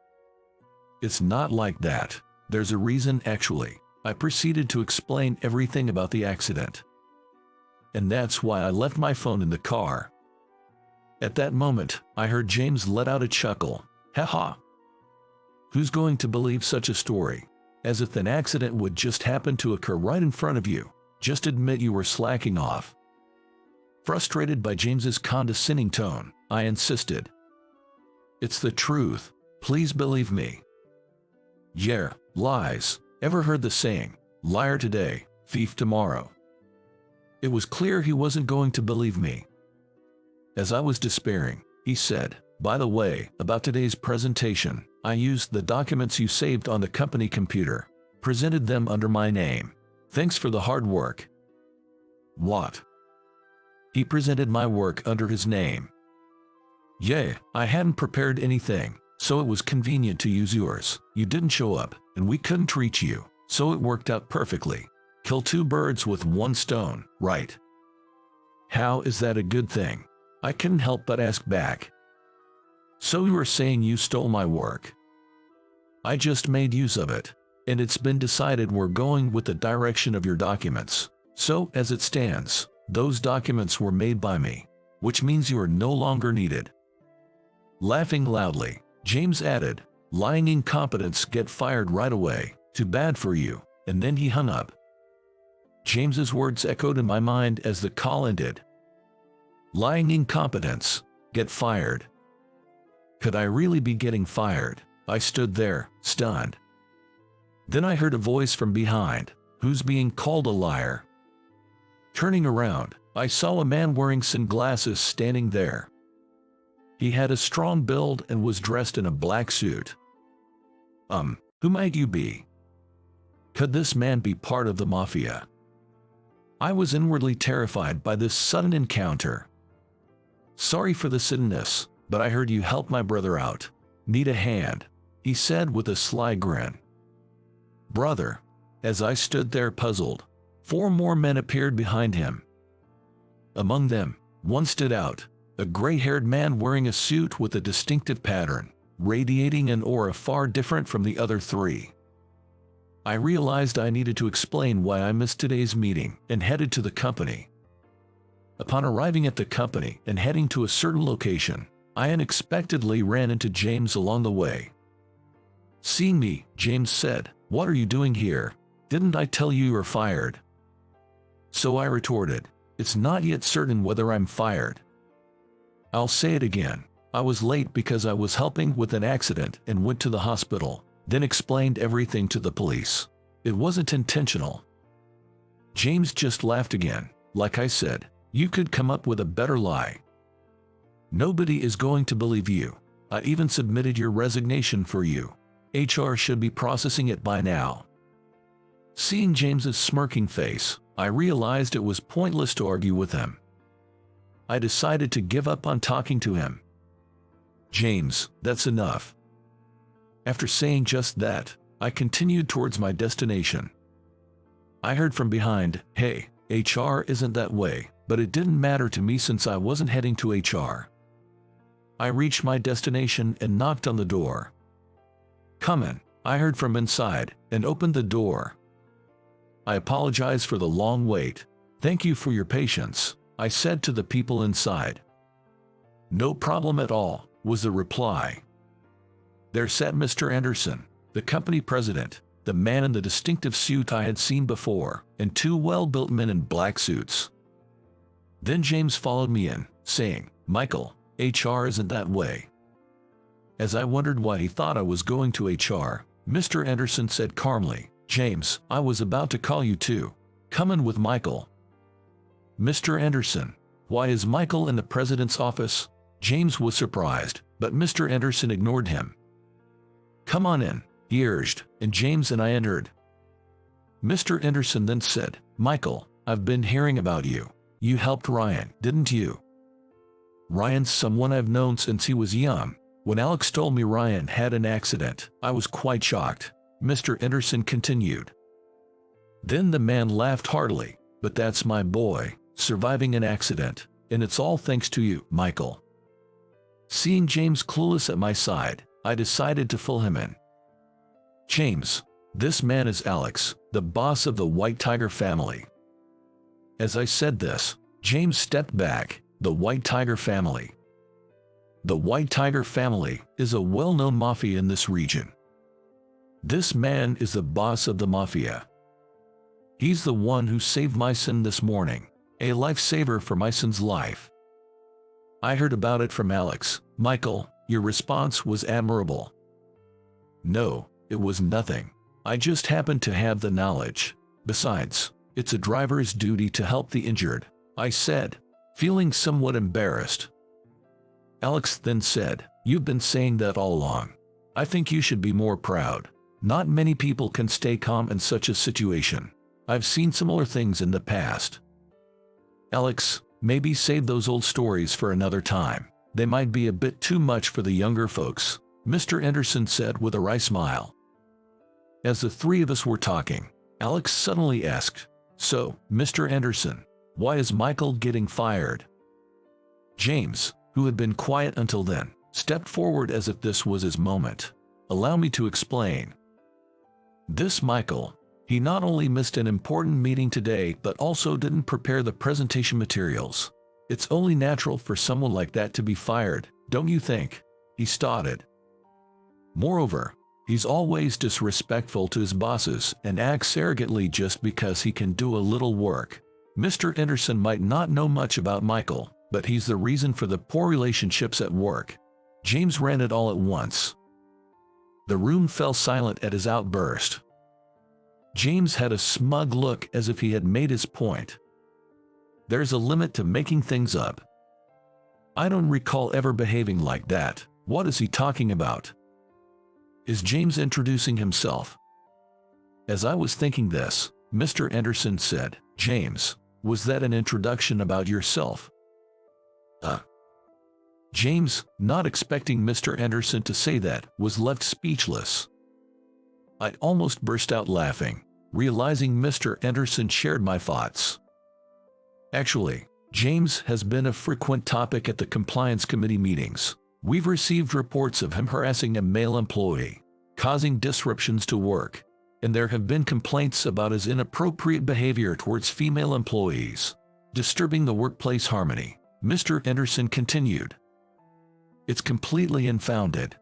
S1: "It's not like that. There's a reason actually." I proceeded to explain everything about the accident. "And that's why I left my phone in the car." At that moment, I heard James let out a chuckle. "Ha ha. Who's going to believe such a story? As if an accident would just happen to occur right in front of you. Just admit you were slacking off." Frustrated by James's condescending tone, I insisted. "It's the truth. Please believe me." "Yeah, lies. Ever heard the saying, liar today, thief tomorrow?" It was clear he wasn't going to believe me. As I was despairing, he said, "By the way, about today's presentation, I used the documents you saved on the company computer, presented them under my name. Thanks for the hard work." "What?" "He presented my work under his name." "Yeah, I hadn't prepared anything, so it was convenient to use yours. You didn't show up, and we couldn't reach you, so it worked out perfectly. Kill two birds with one stone, right?" "How is that a good thing?" I couldn't help but ask back. "So you were saying you stole my work?" I just made use of it. And it's been decided we're going with the direction of your documents. So, as it stands, those documents were made by me, which means you are no longer needed." Laughing loudly, James added, "Lying incompetents get fired right away. Too bad for you." And then he hung up. James's words echoed in my mind as the call ended. Lying incompetents get fired. Could I really be getting fired? I stood there, stunned. Then I heard a voice from behind. "Who's being called a liar?" Turning around, I saw a man wearing sunglasses standing there. He had a strong build and was dressed in a black suit. Who might you be? Could this man be part of the mafia? I was inwardly terrified by this sudden encounter. "Sorry for the suddenness, but I heard you helped my brother out. Need a hand?" he said with a sly grin. "Brother?" As I stood there puzzled, 4 more men appeared behind him. Among them, one stood out, a gray-haired man wearing a suit with a distinctive pattern, radiating an aura far different from the other 3. I realized I needed to explain why I missed today's meeting and headed to the company. Upon arriving at the company and heading to a certain location, I unexpectedly ran into James along the way. Seeing me, James said, "What are you doing here? Didn't I tell you you're fired?" So I retorted, "It's not yet certain whether I'm fired. I'll say it again. I was late because I was helping with an accident and went to the hospital, then explained everything to the police. It wasn't intentional." James just laughed again. "Like I said, you could come up with a better lie. Nobody is going to believe you. I even submitted your resignation for you. HR should be processing it by now." Seeing James's smirking face, I realized it was pointless to argue with him. I decided to give up on talking to him. "James, that's enough." After saying just that, I continued towards my destination. I heard from behind, "Hey, HR isn't that way," but it didn't matter to me since I wasn't heading to HR. I reached my destination and knocked on the door. "Come in," I heard from inside, and opened the door. "I apologize for the long wait. Thank you for your patience," I said to the people inside. "No problem at all," was the reply. There sat Mr. Anderson, the company president, the man in the distinctive suit I had seen before, and 2 well-built men in black suits. Then James followed me in, saying, "Michael, HR isn't that way." As I wondered why he thought I was going to HR, Mr. Anderson said calmly, "James, I was about to call you too. Come in with Michael." "Mr. Anderson, why is Michael in the president's office?" James was surprised, but Mr. Anderson ignored him. "Come on in," he urged, and James and I entered. Mr. Anderson then said, "Michael, I've been hearing about you. You helped Ryan, didn't you?" "Ryan's someone I've known since he was young. When Alex told me Ryan had an accident, I was quite shocked," Mr. Anderson continued. Then the man laughed heartily, "But that's my boy, surviving an accident, and it's all thanks to you, Michael." Seeing James clueless at my side, I decided to fill him in. "James, this man is Alex, the boss of the White Tiger family." As I said this, James stepped back. "The White Tiger family." The White Tiger family is a well-known mafia in this region. This man is the boss of the mafia. He's the one who saved my son this morning, a lifesaver for my son's life. I heard about it from Alex. Michael, your response was admirable. "No, it was nothing. I just happened to have the knowledge. Besides, it's a driver's duty to help the injured," I said, feeling somewhat embarrassed. Alex then said, "You've been saying that all along. I think you should be more proud. Not many people can stay calm in such a situation. I've seen similar things in the past." "Alex, maybe save those old stories for another time. They might be a bit too much for the younger folks," Mr. Anderson said with a wry smile. As the 3 of us were talking, Alex suddenly asked, "So, Mr. Anderson, why is Michael getting fired?" James, who had been quiet until then, stepped forward as if this was his moment. Allow me to explain. This Michael, he not only missed an important meeting today but also didn't prepare the presentation materials. It's only natural for someone like that to be fired, don't you think? He started. Moreover, he's always disrespectful to his bosses and acts arrogantly just because he can do a little work. Mr. Anderson might not know much about Michael, but he's the reason for the poor relationships at work. James ran it all at once. The room fell silent at his outburst. James had a smug look as if he had made his point. There's a limit to making things up. I don't recall ever behaving like that. What is he talking about? Is James introducing himself? As I was thinking this, Mr. Anderson said, James, was that an introduction about yourself? James, not expecting Mr. Anderson to say that, was left speechless. I almost burst out laughing, realizing Mr. Anderson shared my thoughts. Actually, James has been a frequent topic at the compliance committee meetings. We've received reports of him harassing a male employee, causing disruptions to work, and there have been complaints about his inappropriate behavior towards female employees, disturbing the workplace harmony. Mr. Anderson continued. It's completely unfounded.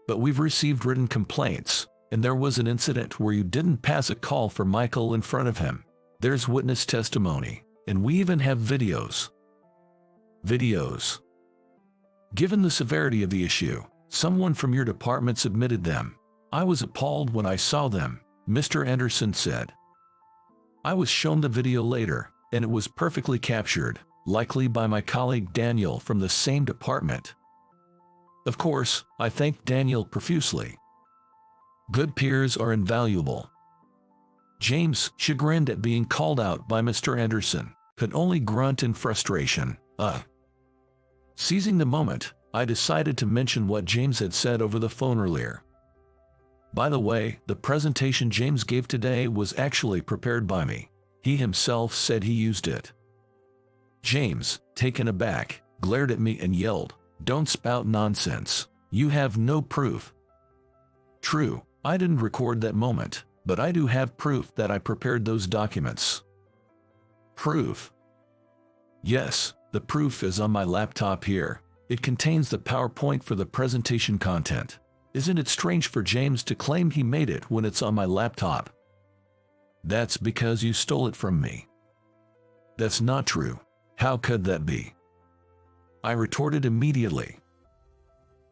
S1: But we've received written complaints, and there was an incident where you didn't pass a call for Michael in front of him. There's witness testimony, and we even have videos. Videos. Given the severity of the issue, someone from your department submitted them. I was appalled when I saw them, Mr. Anderson said. I was shown the video later, and it was perfectly captured, likely by my colleague Daniel from the same department. Of course, I thanked Daniel profusely. Good peers are invaluable. James, chagrined at being called out by Mr. Anderson, could only grunt in frustration. Seizing the moment, I decided to mention what James had said over the phone earlier. By the way, the presentation James gave today was actually prepared by me. He himself said he used it. James, taken aback, glared at me and yelled, "Don't spout nonsense. You have no proof." True, I didn't record that moment, but I do have proof that I prepared those documents. Proof? Yes, the proof is on my laptop here. It contains the PowerPoint for the presentation content. Isn't it strange for James to claim he made it when it's on my laptop? That's because you stole it from me. That's not true. How could that be? I retorted immediately.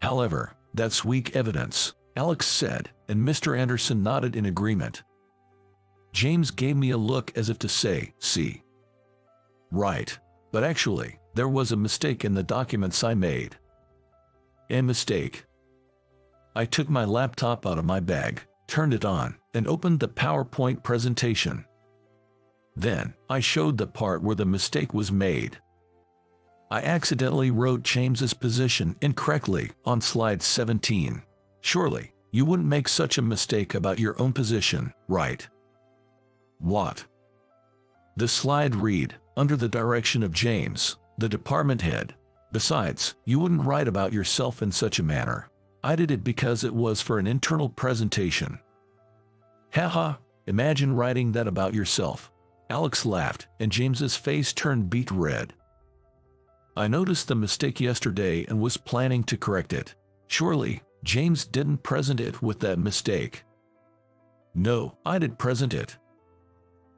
S1: However, that's weak evidence, Alex said, and Mr. Anderson nodded in agreement. James gave me a look as if to say, see. Right, but actually, there was a mistake in the documents I made. A mistake. I took my laptop out of my bag, turned it on, and opened the PowerPoint presentation. Then, I showed the part where the mistake was made. I accidentally wrote James's position incorrectly on slide 17. Surely, you wouldn't make such a mistake about your own position, right? What? The slide read, under the direction of James, the department head. Besides, you wouldn't write about yourself in such a manner. I did it because it was for an internal presentation. Haha, imagine writing that about yourself. Alex laughed, and James's face turned beet red. I noticed the mistake yesterday and was planning to correct it. Surely, James didn't present it with that mistake. No, I did present it.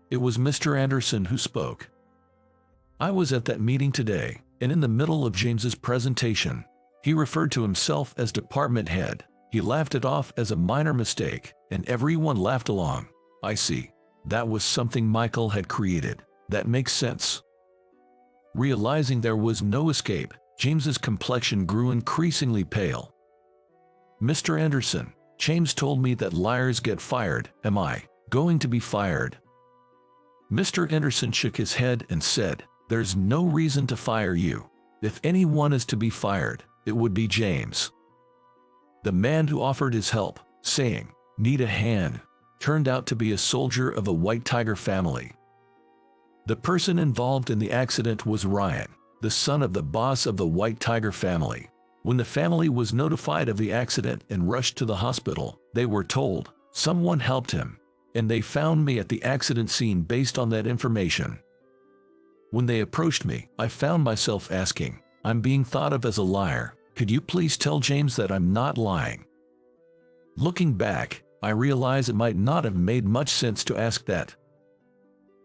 S1: It was Mr. Anderson who spoke. I was at that meeting today, and in the middle of James's presentation, he referred to himself as department head. He laughed it off as a minor mistake, and everyone laughed along. I see. That was something Michael had created. That makes sense. Realizing there was no escape, James's complexion grew increasingly pale. Mr. Anderson, James told me that liars get fired. Am I going to be fired? Mr. Anderson shook his head and said, "There's no reason to fire you. If anyone is to be fired, it would be James." The man who offered his help, saying, "Need a hand," turned out to be a soldier of a White Tiger family. The person involved in the accident was Ryan, the son of the boss of the White Tiger family. When the family was notified of the accident and rushed to the hospital, they were told someone helped him, and they found me at the accident scene based on that information. When they approached me, I found myself asking, "I'm being thought of as a liar. Could you please tell James that I'm not lying?" Looking back, I realize it might not have made much sense to ask that.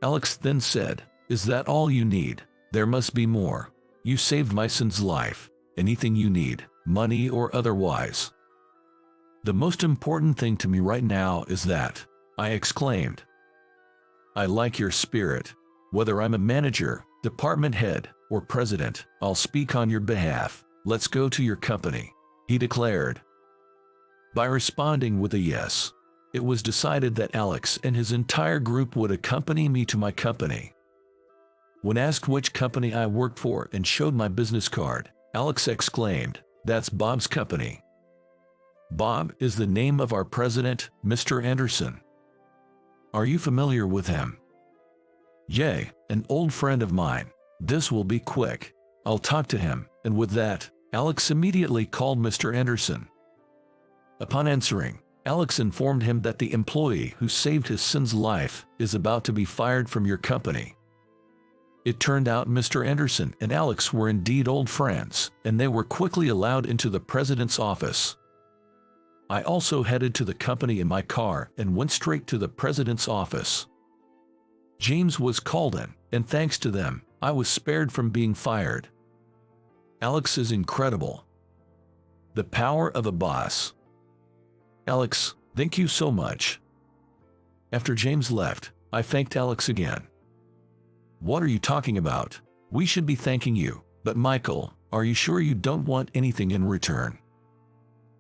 S1: Alex then said, "Is that all you need? There must be more. You saved my son's life. Anything you need, money or otherwise." "The most important thing to me right now is that," I exclaimed. "I like your spirit. Whether I'm a manager, department head, or president, I'll speak on your behalf. Let's go to your company," he declared. By responding with a yes, it was decided that Alex and his entire group would accompany me to my company. When asked which company I worked for and showed my business card, Alex exclaimed, "That's Bob's company." Bob is the name of our president, Mr. Anderson. Are you familiar with him? "Yay, an old friend of mine. This will be quick. I'll talk to him." And with that, Alex immediately called Mr. Anderson. Upon answering, Alex informed him that the employee who saved his son's life is about to be fired from your company. It turned out Mr. Anderson and Alex were indeed old friends, and they were quickly allowed into the president's office. I also headed to the company in my car and went straight to the president's office. James was called in, and thanks to them, I was spared from being fired. Alex is incredible. The power of a boss. Alex, thank you so much. After James left, I thanked Alex again. "What are you talking about? We should be thanking you. But Michael, are you sure you don't want anything in return?"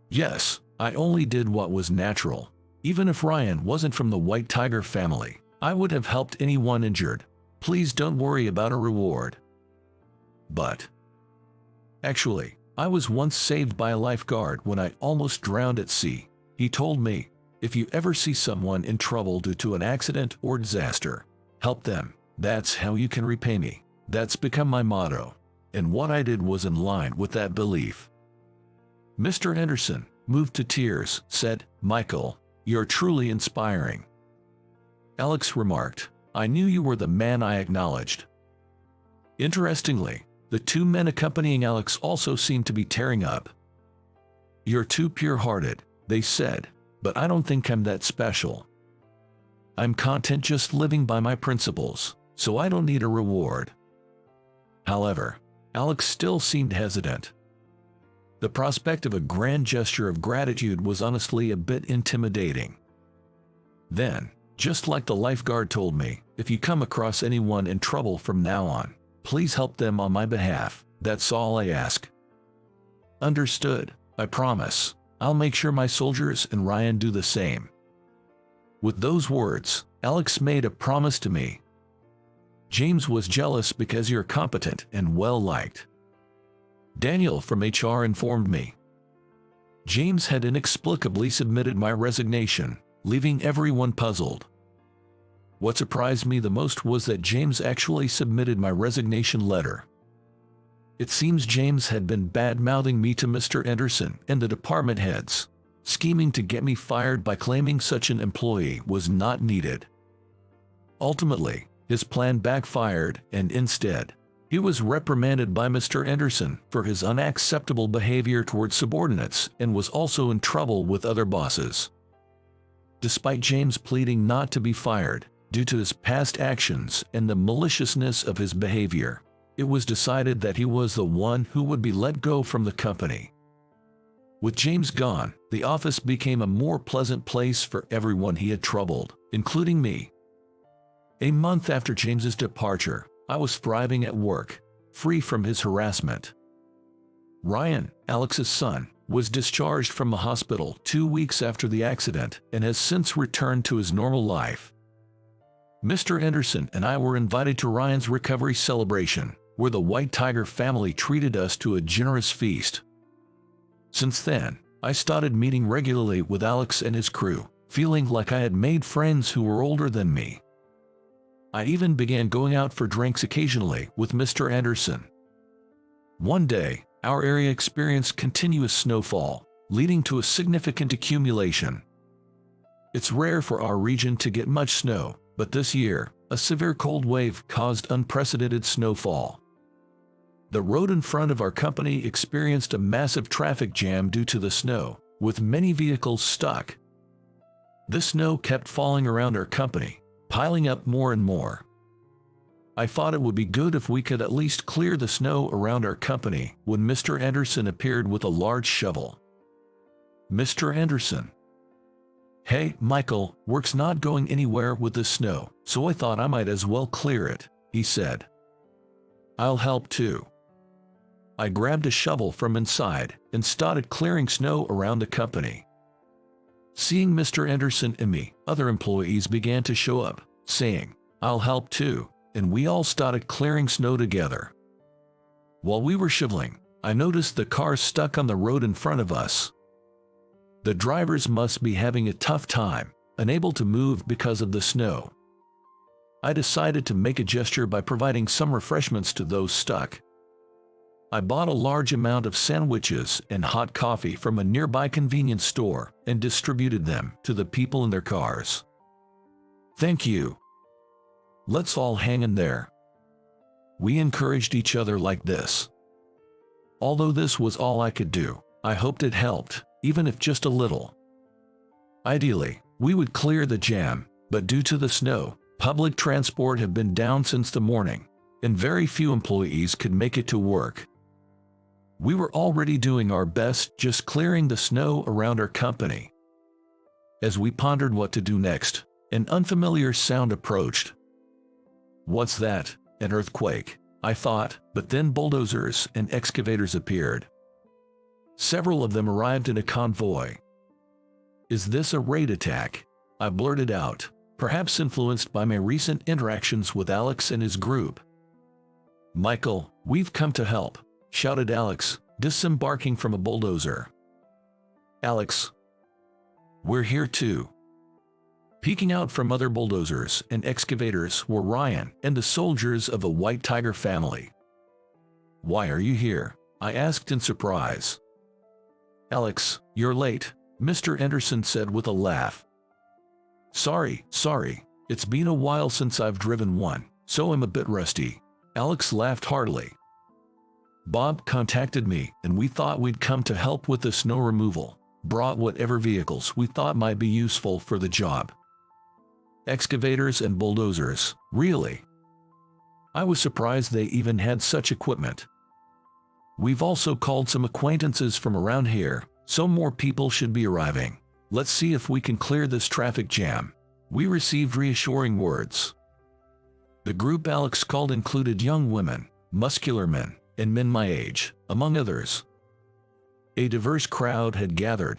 S1: "Yes, I only did what was natural. Even if Ryan wasn't from the White Tiger family, I would have helped anyone injured. Please don't worry about a reward." But actually, I was once saved by a lifeguard when I almost drowned at sea. He told me, "If you ever see someone in trouble due to an accident or disaster, help them. That's how you can repay me." That's become my motto, and what I did was in line with that belief. Mr. Anderson, moved to tears, said, "Michael, you're truly inspiring." Alex remarked, "I knew you were the man I acknowledged." Interestingly, the two men accompanying Alex also seemed to be tearing up. "You're too pure-hearted," they said, "but I don't think I'm that special. I'm content just living by my principles, so I don't need a reward." However, Alex still seemed hesitant. The prospect of a grand gesture of gratitude was honestly a bit intimidating. Then, just like the lifeguard told me, "If you come across anyone in trouble from now on, please help them on my behalf. That's all I ask." "Understood, I promise. I'll make sure my soldiers and Ryan do the same." With those words, Alex made a promise to me. "James was jealous because you're competent and well-liked." Daniel from HR informed me. James had inexplicably submitted my resignation, leaving everyone puzzled. What surprised me the most was that James actually submitted my resignation letter. It seems James had been bad-mouthing me to Mr. Anderson and the department heads, scheming to get me fired by claiming such an employee was not needed. Ultimately, his plan backfired, and instead, he was reprimanded by Mr. Anderson for his unacceptable behavior towards subordinates and was also in trouble with other bosses. Despite James pleading not to be fired due to his past actions and the maliciousness of his behavior, it was decided that he was the one who would be let go from the company. With James gone, the office became a more pleasant place for everyone he had troubled, including me. A month after James's departure, I was thriving at work, free from his harassment. Ryan, Alex's son, was discharged from the hospital 2 weeks after the accident and has since returned to his normal life. Mr. Anderson and I were invited to Ryan's recovery celebration, where the White Tiger family treated us to a generous feast. Since then, I started meeting regularly with Alex and his crew, feeling like I had made friends who were older than me. I even began going out for drinks occasionally with Mr. Anderson. One day, Our area experienced continuous snowfall, leading to a significant accumulation. It's rare for our region to get much snow, but this year, a severe cold wave caused unprecedented snowfall. The road in front of our company experienced a massive traffic jam due to the snow, with many vehicles stuck. The snow kept falling around our company, piling up more and more. I thought it would be good if we could at least clear the snow around our company when Mr. Anderson appeared with a large shovel. Mr. Anderson. Hey, Michael, work's not going anywhere with the snow, so I thought I might as well clear it, he said. I'll help too. I grabbed a shovel from inside and started clearing snow around the company. Seeing Mr. Anderson and me, other employees began to show up, saying, I'll help too, and we all started clearing snow together. While we were shoveling, I noticed the cars stuck on the road in front of us. The drivers must be having a tough time, unable to move because of the snow. I decided to make a gesture by providing some refreshments to those stuck. I bought a large amount of sandwiches and hot coffee from a nearby convenience store and distributed them to the people in their cars. Thank you. Let's all hang in there. We encouraged each other like this. Although this was all I could do, I hoped it helped, even if just a little. Ideally, we would clear the jam, but due to the snow, public transport had been down since the morning, and very few employees could make it to work. We were already doing our best just clearing the snow around our company. As we pondered what to do next, an unfamiliar sound approached. What's that? An earthquake, I thought, but then bulldozers and excavators appeared. Several of them arrived in a convoy. Is this a raid attack? I blurted out, perhaps influenced by my recent interactions with Alex and his group. Michael, we've come to help, shouted Alex, disembarking from a bulldozer. Alex, we're here too. Peeking out from other bulldozers and excavators were Ryan and the soldiers of the White Tiger family. Why are you here? I asked in surprise. Alex, you're late, Mr. Anderson said with a laugh. Sorry, it's been a while since I've driven one, so I'm a bit rusty. Alex laughed heartily. Bob contacted me and we thought we'd come to help with the snow removal, brought whatever vehicles we thought might be useful for the job. Excavators and bulldozers, really? I was surprised they even had such equipment. We've also called some acquaintances from around here, so more people should be arriving. Let's see if we can clear this traffic jam. We received reassuring words. The group Alex called included young women, muscular men, and men my age, among others. A diverse crowd had gathered.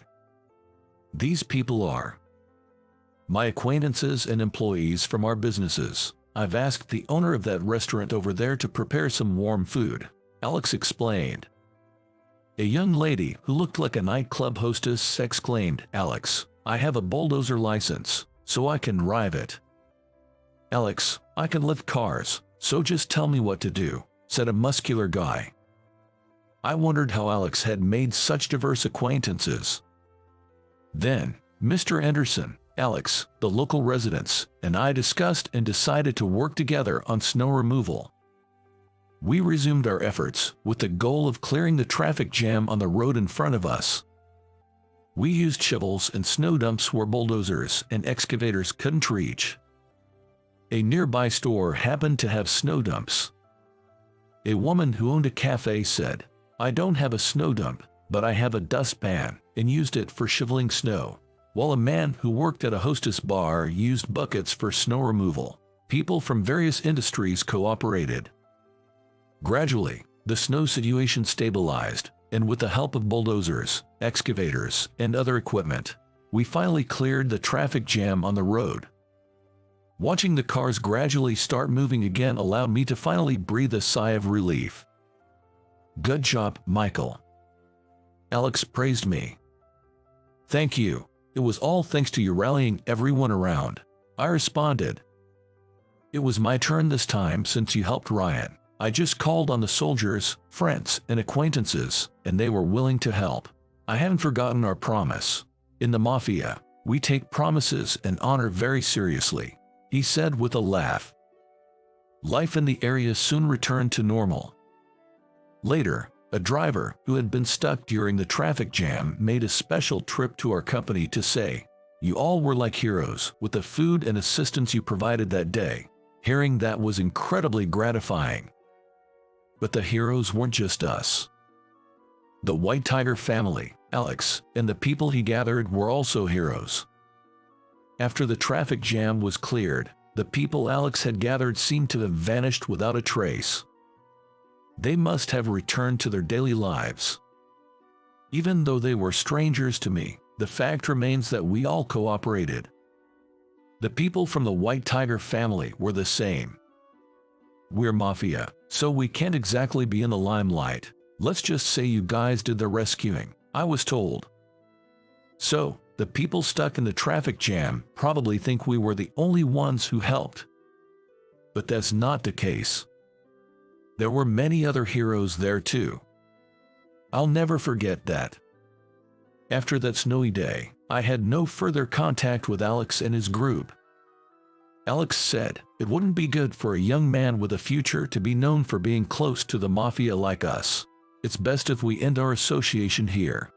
S1: These people are my acquaintances and employees from our businesses. I've asked the owner of that restaurant over there to prepare some warm food, Alex explained. A young lady who looked like a nightclub hostess exclaimed, Alex, I have a bulldozer license, so I can drive it. Alex, I can lift cars, so just tell me what to do, said a muscular guy. I wondered how Alex had made such diverse acquaintances. Then, Mr. Anderson, Alex, the local residents, and I discussed and decided to work together on snow removal. We resumed our efforts with the goal of clearing the traffic jam on the road in front of us. We used shovels and snow dumps where bulldozers and excavators couldn't reach. A nearby store happened to have snow dumps. A woman who owned a cafe said, I don't have a snow dump, but I have a dustpan, and used it for shoveling snow, while a man who worked at a hostess bar used buckets for snow removal. People from various industries cooperated. Gradually, the snow situation stabilized, and with the help of bulldozers, excavators, and other equipment, we finally cleared the traffic jam on the road. Watching the cars gradually start moving again allowed me to finally breathe a sigh of relief. Good job, Michael. Alex praised me. Thank you. It was all thanks to you rallying everyone around, I responded. It was my turn this time since you helped Ryan, I just called on the soldiers, friends, and acquaintances, and they were willing to help. I haven't forgotten our promise. In the Mafia, we take promises and honor very seriously," he said with a laugh. Life in the area soon returned to normal. Later, a driver who had been stuck during the traffic jam made a special trip to our company to say, "You all were like heroes with the food and assistance you provided that day." Hearing that was incredibly gratifying. But the heroes weren't just us. The White Tiger family, Alex, and the people he gathered were also heroes. After the traffic jam was cleared, the people Alex had gathered seemed to have vanished without a trace. They must have returned to their daily lives. Even though they were strangers to me, the fact remains that we all cooperated. The people from the White Tiger family were the same. We're Mafia, so we can't exactly be in the limelight. Let's just say you guys did the rescuing, I was told. So, the people stuck in the traffic jam probably think we were the only ones who helped. But that's not the case. There were many other heroes there too. I'll never forget that. After that snowy day, I had no further contact with Alex and his group. Alex said it wouldn't be good for a young man with a future to be known for being close to the Mafia like us. It's best if we end our association here.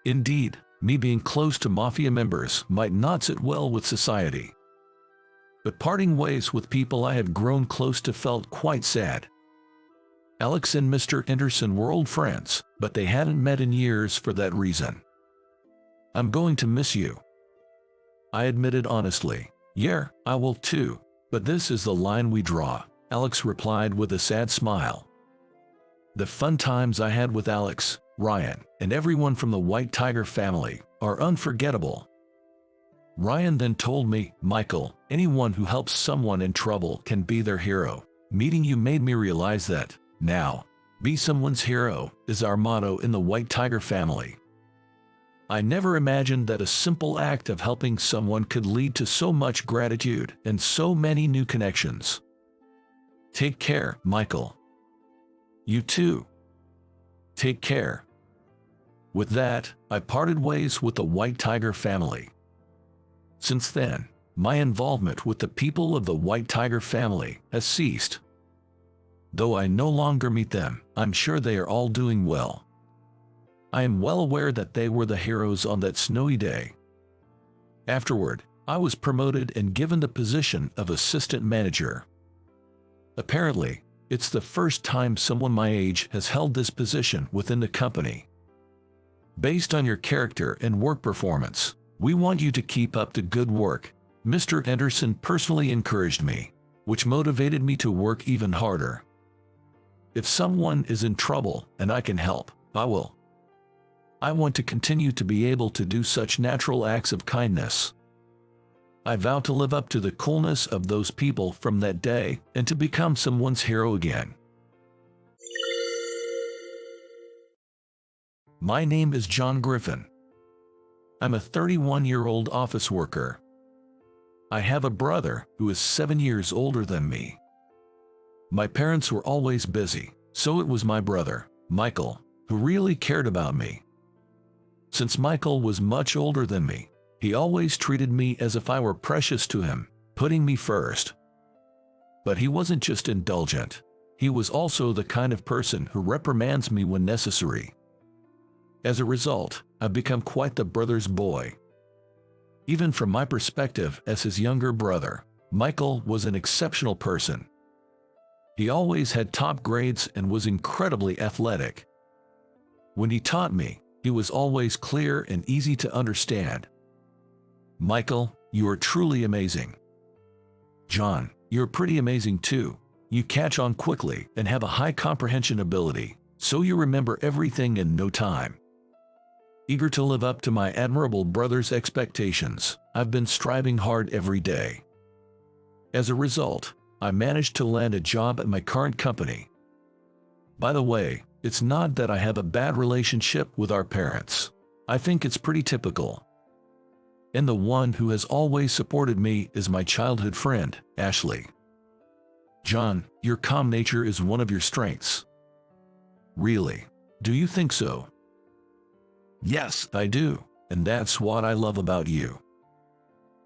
S1: Indeed, me being close to Mafia members might not sit well with society. But parting ways with people I had grown close to felt quite sad. Alex and Mr. Anderson were old friends, but they hadn't met in years for that reason. "I'm going to miss you," I admitted honestly. "Yeah, I will too, but this is the line we draw," Alex replied with a sad smile. The fun times I had with Alex, Ryan, and everyone from the White Tiger family are unforgettable. Ryan then told me, "Michael, anyone who helps someone in trouble can be their hero. Meeting you made me realize that, now, be someone's hero is our motto in the White Tiger family." I never imagined that a simple act of helping someone could lead to so much gratitude and so many new connections. Take care, Michael. You too. Take care. With that, I parted ways with the White Tiger family. Since then, my involvement with the people of the White Tiger family has ceased. Though I no longer meet them, I'm sure they are all doing well. I am well aware that they were the heroes on that snowy day. Afterward, I was promoted and given the position of assistant manager. Apparently, it's the first time someone my age has held this position within the company. Based on your character and work performance, we want you to keep up the good work. Mr. Anderson personally encouraged me, which motivated me to work even harder. If someone is in trouble and I can help, I will. I want to continue to be able to do such natural acts of kindness. I vow to live up to the coolness of those people from that day and to become someone's hero again. My name is John Griffin. I'm a 31-year-old office worker. I have a brother who is 7 years older than me. My parents were always busy, so it was my brother, Michael, who really cared about me. Since Michael was much older than me, he always treated me as if I were precious to him, putting me first. But he wasn't just indulgent. He was also the kind of person who reprimands me when necessary. As a result, I've become quite the brother's boy. Even from my perspective as his younger brother, Michael was an exceptional person. He always had top grades and was incredibly athletic. When he taught me, he was always clear and easy to understand. Michael, you are truly amazing. John, you're pretty amazing too. You catch on quickly and have a high comprehension ability, so you remember everything in no time. Eager to live up to my admirable brother's expectations, I've been striving hard every day. As a result, I managed to land a job at my current company. By the way, it's not that I have a bad relationship with our parents. I think it's pretty typical. And the one who has always supported me is my childhood friend, Ashley. John, your calm nature is one of your strengths. Really? Do you think so? Yes, I do, and that's what I love about you.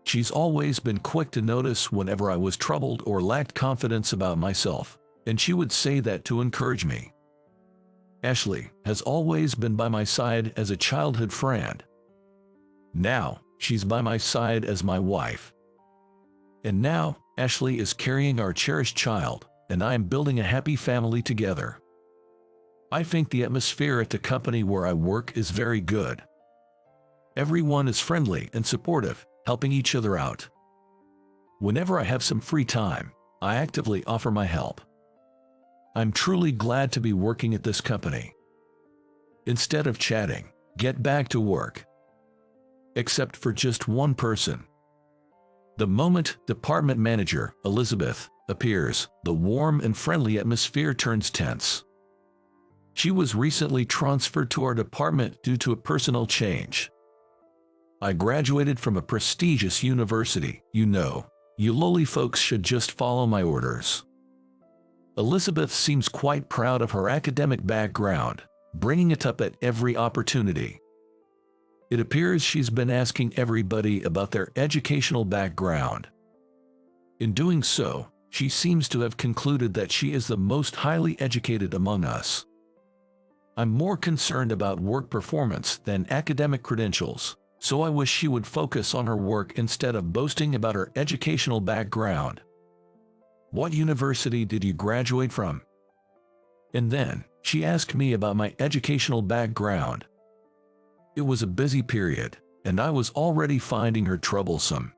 S1: She's always been quick to notice whenever I was troubled or lacked confidence about myself, and she would say that to encourage me. Ashley has always been by my side as a childhood friend. Now, she's by my side as my wife. And now, Ashley is carrying our cherished child, and I am building a happy family together. I think the atmosphere at the company where I work is very good. Everyone is friendly and supportive, helping each other out. Whenever I have some free time, I actively offer my help. I'm truly glad to be working at this company. Instead of chatting, get back to work. Except for just one person. The moment department manager, Elizabeth, appears, the warm and friendly atmosphere turns tense. She was recently transferred to our department due to a personal change. I graduated from a prestigious university, you know. You lowly folks should just follow my orders. Elizabeth seems quite proud of her academic background, bringing it up at every opportunity. It appears she's been asking everybody about their educational background. In doing so, she seems to have concluded that she is the most highly educated among us. I'm more concerned about work performance than academic credentials, so I wish she would focus on her work instead of boasting about her educational background. What university did you graduate from? And then, she asked me about my educational background. It was a busy period, and I was already finding her troublesome.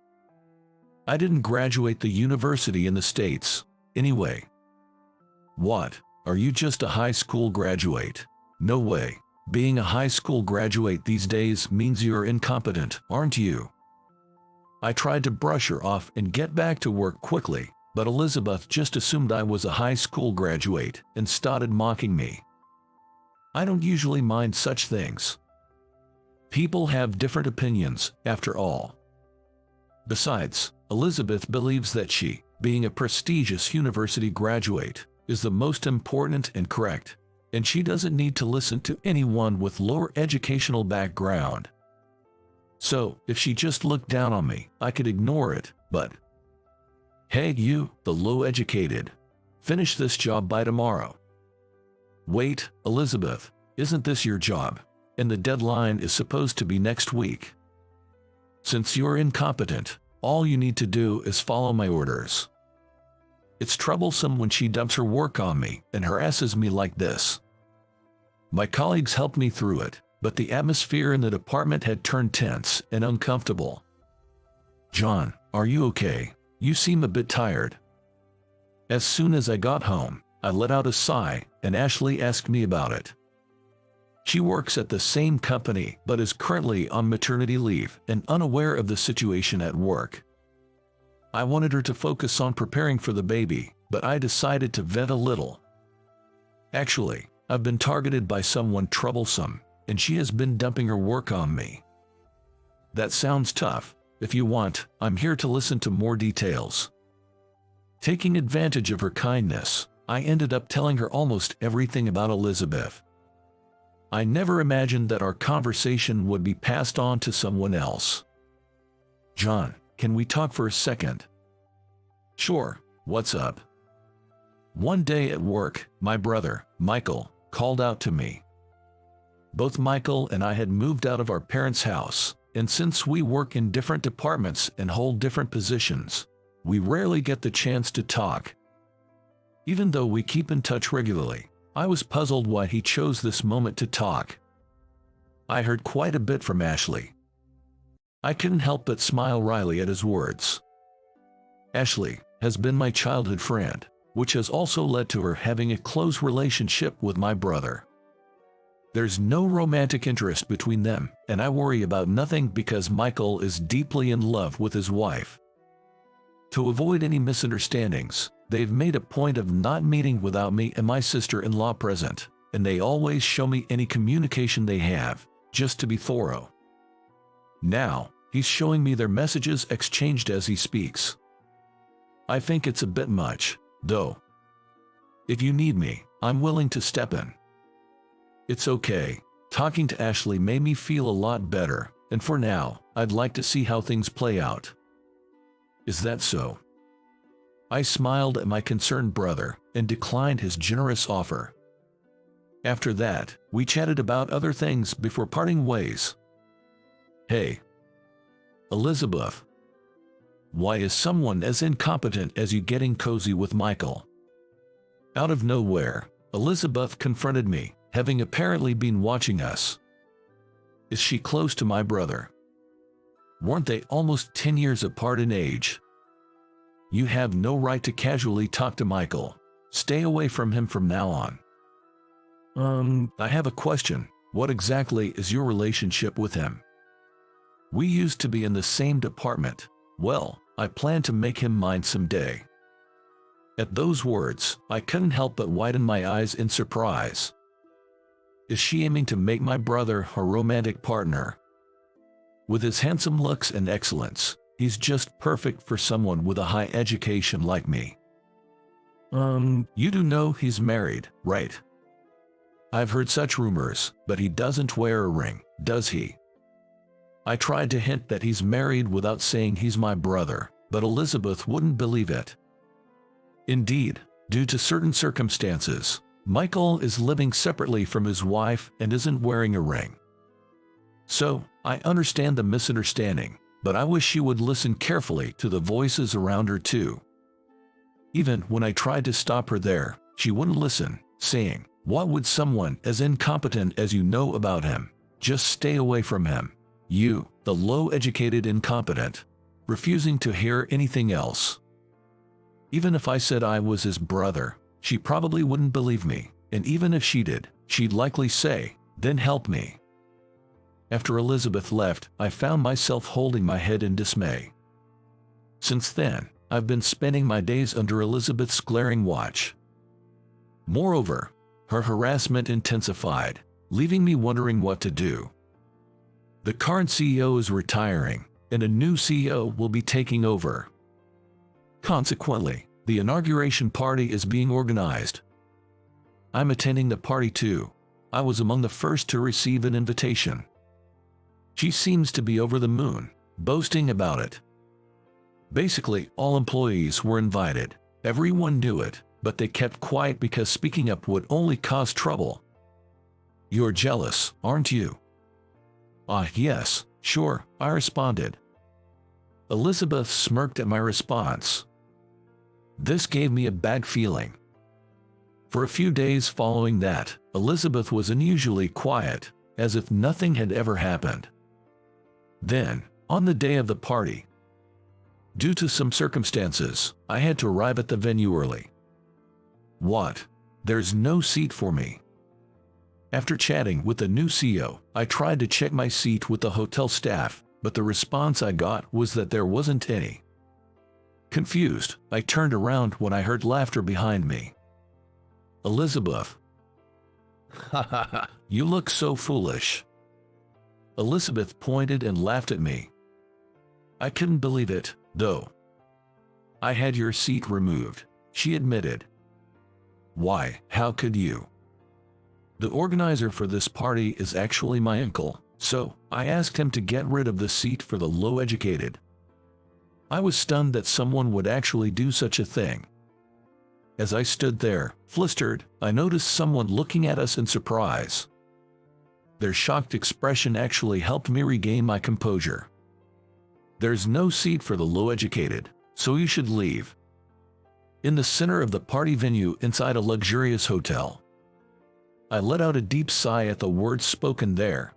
S1: I didn't graduate the university in the States, anyway. What? Are you just a high school graduate? No way. Being a high school graduate these days means you're incompetent, aren't you? I tried to brush her off and get back to work quickly, but Elizabeth just assumed I was a high school graduate and started mocking me. I don't usually mind such things. People have different opinions, after all. Besides, Elizabeth believes that she, being a prestigious university graduate, is the most important and correct, and she doesn't need to listen to anyone with lower educational background. So, if she just looked down on me, I could ignore it, but... Hey you, the low-educated. Finish this job by tomorrow. Wait, Elizabeth, isn't this your job? And the deadline is supposed to be next week. Since you're incompetent, all you need to do is follow my orders. It's troublesome when she dumps her work on me and harasses me like this. My colleagues helped me through it, but the atmosphere in the department had turned tense and uncomfortable. John, are you okay? You seem a bit tired. As soon as I got home, I let out a sigh, and Ashley asked me about it. She works at the same company but is currently on maternity leave and unaware of the situation at work. I wanted her to focus on preparing for the baby, but I decided to vent a little. Actually, I've been targeted by someone troublesome, and she has been dumping her work on me. That sounds tough. If you want, I'm here to listen to more details. Taking advantage of her kindness, I ended up telling her almost everything about Elizabeth. I never imagined that our conversation would be passed on to someone else. John, can we talk for a second? Sure, what's up? One day at work, my brother, Michael, called out to me. Both Michael and I had moved out of our parents' house, and since we work in different departments and hold different positions, we rarely get the chance to talk. Even though we keep in touch regularly, I was puzzled why he chose this moment to talk. I heard quite a bit from Ashley. I couldn't help but smile wryly at his words. Ashley has been my childhood friend, which has also led to her having a close relationship with my brother. There's no romantic interest between them, and I worry about nothing because Michael is deeply in love with his wife. To avoid any misunderstandings, they've made a point of not meeting without me and my sister-in-law present, and they always show me any communication they have, just to be thorough. Now, he's showing me their messages exchanged as he speaks. I think it's a bit much, though. If you need me, I'm willing to step in. It's okay. Talking to Ashley made me feel a lot better, and for now, I'd like to see how things play out. Is that so? I smiled at my concerned brother and declined his generous offer. After that, we chatted about other things before parting ways. Hey, Elizabeth. Why is someone as incompetent as you getting cozy with Michael? Out of nowhere, Elizabeth confronted me, having apparently been watching us. Is she close to my brother? Weren't they almost 10 years apart in age? You have no right to casually talk to Michael. Stay away from him from now on. I have a question. What exactly is your relationship with him? We used to be in the same department. Well, I plan to make him mine someday. At those words, I couldn't help but widen my eyes in surprise. Is she aiming to make my brother her romantic partner? With his handsome looks and excellence, he's just perfect for someone with a high education like me. You do know he's married, right? I've heard such rumors, but he doesn't wear a ring, does he? I tried to hint that he's married without saying he's my brother, but Elizabeth wouldn't believe it. Indeed, due to certain circumstances, Michael is living separately from his wife and isn't wearing a ring. So, I understand the misunderstanding, but I wish she would listen carefully to the voices around her too. Even when I tried to stop her there, she wouldn't listen, saying, "What would someone as incompetent as you know about him? Just stay away from him. You, the low-educated incompetent," refusing to hear anything else. Even if I said I was his brother, she probably wouldn't believe me, and even if she did, she'd likely say, "Then help me." After Elizabeth left, I found myself holding my head in dismay. Since then, I've been spending my days under Elizabeth's glaring watch. Moreover, her harassment intensified, leaving me wondering what to do. The current CEO is retiring, and a new CEO will be taking over. Consequently, the inauguration party is being organized. I'm attending the party too. I was among the first to receive an invitation. She seems to be over the moon, boasting about it. Basically, all employees were invited. Everyone knew it, but they kept quiet because speaking up would only cause trouble. You're jealous, aren't you? Yes, sure, I responded. Elizabeth smirked at my response. This gave me a bad feeling. For a few days following that, Elizabeth was unusually quiet, as if nothing had ever happened. Then, on the day of the party, due to some circumstances, I had to arrive at the venue early. What? There's no seat for me. After chatting with the new CEO, I tried to check my seat with the hotel staff, but the response I got was that there wasn't any. Confused, I turned around when I heard laughter behind me. Elizabeth. You look so foolish. Elizabeth pointed and laughed at me. I couldn't believe it, though. I had your seat removed, she admitted. Why, how could you? The organizer for this party is actually my uncle, so I asked him to get rid of the seat for the low-educated. I was stunned that someone would actually do such a thing. As I stood there, flustered, I noticed someone looking at us in surprise. Their shocked expression actually helped me regain my composure. There's no seat for the low-educated, so you should leave. In the center of the party venue inside a luxurious hotel. I let out a deep sigh at the words spoken there.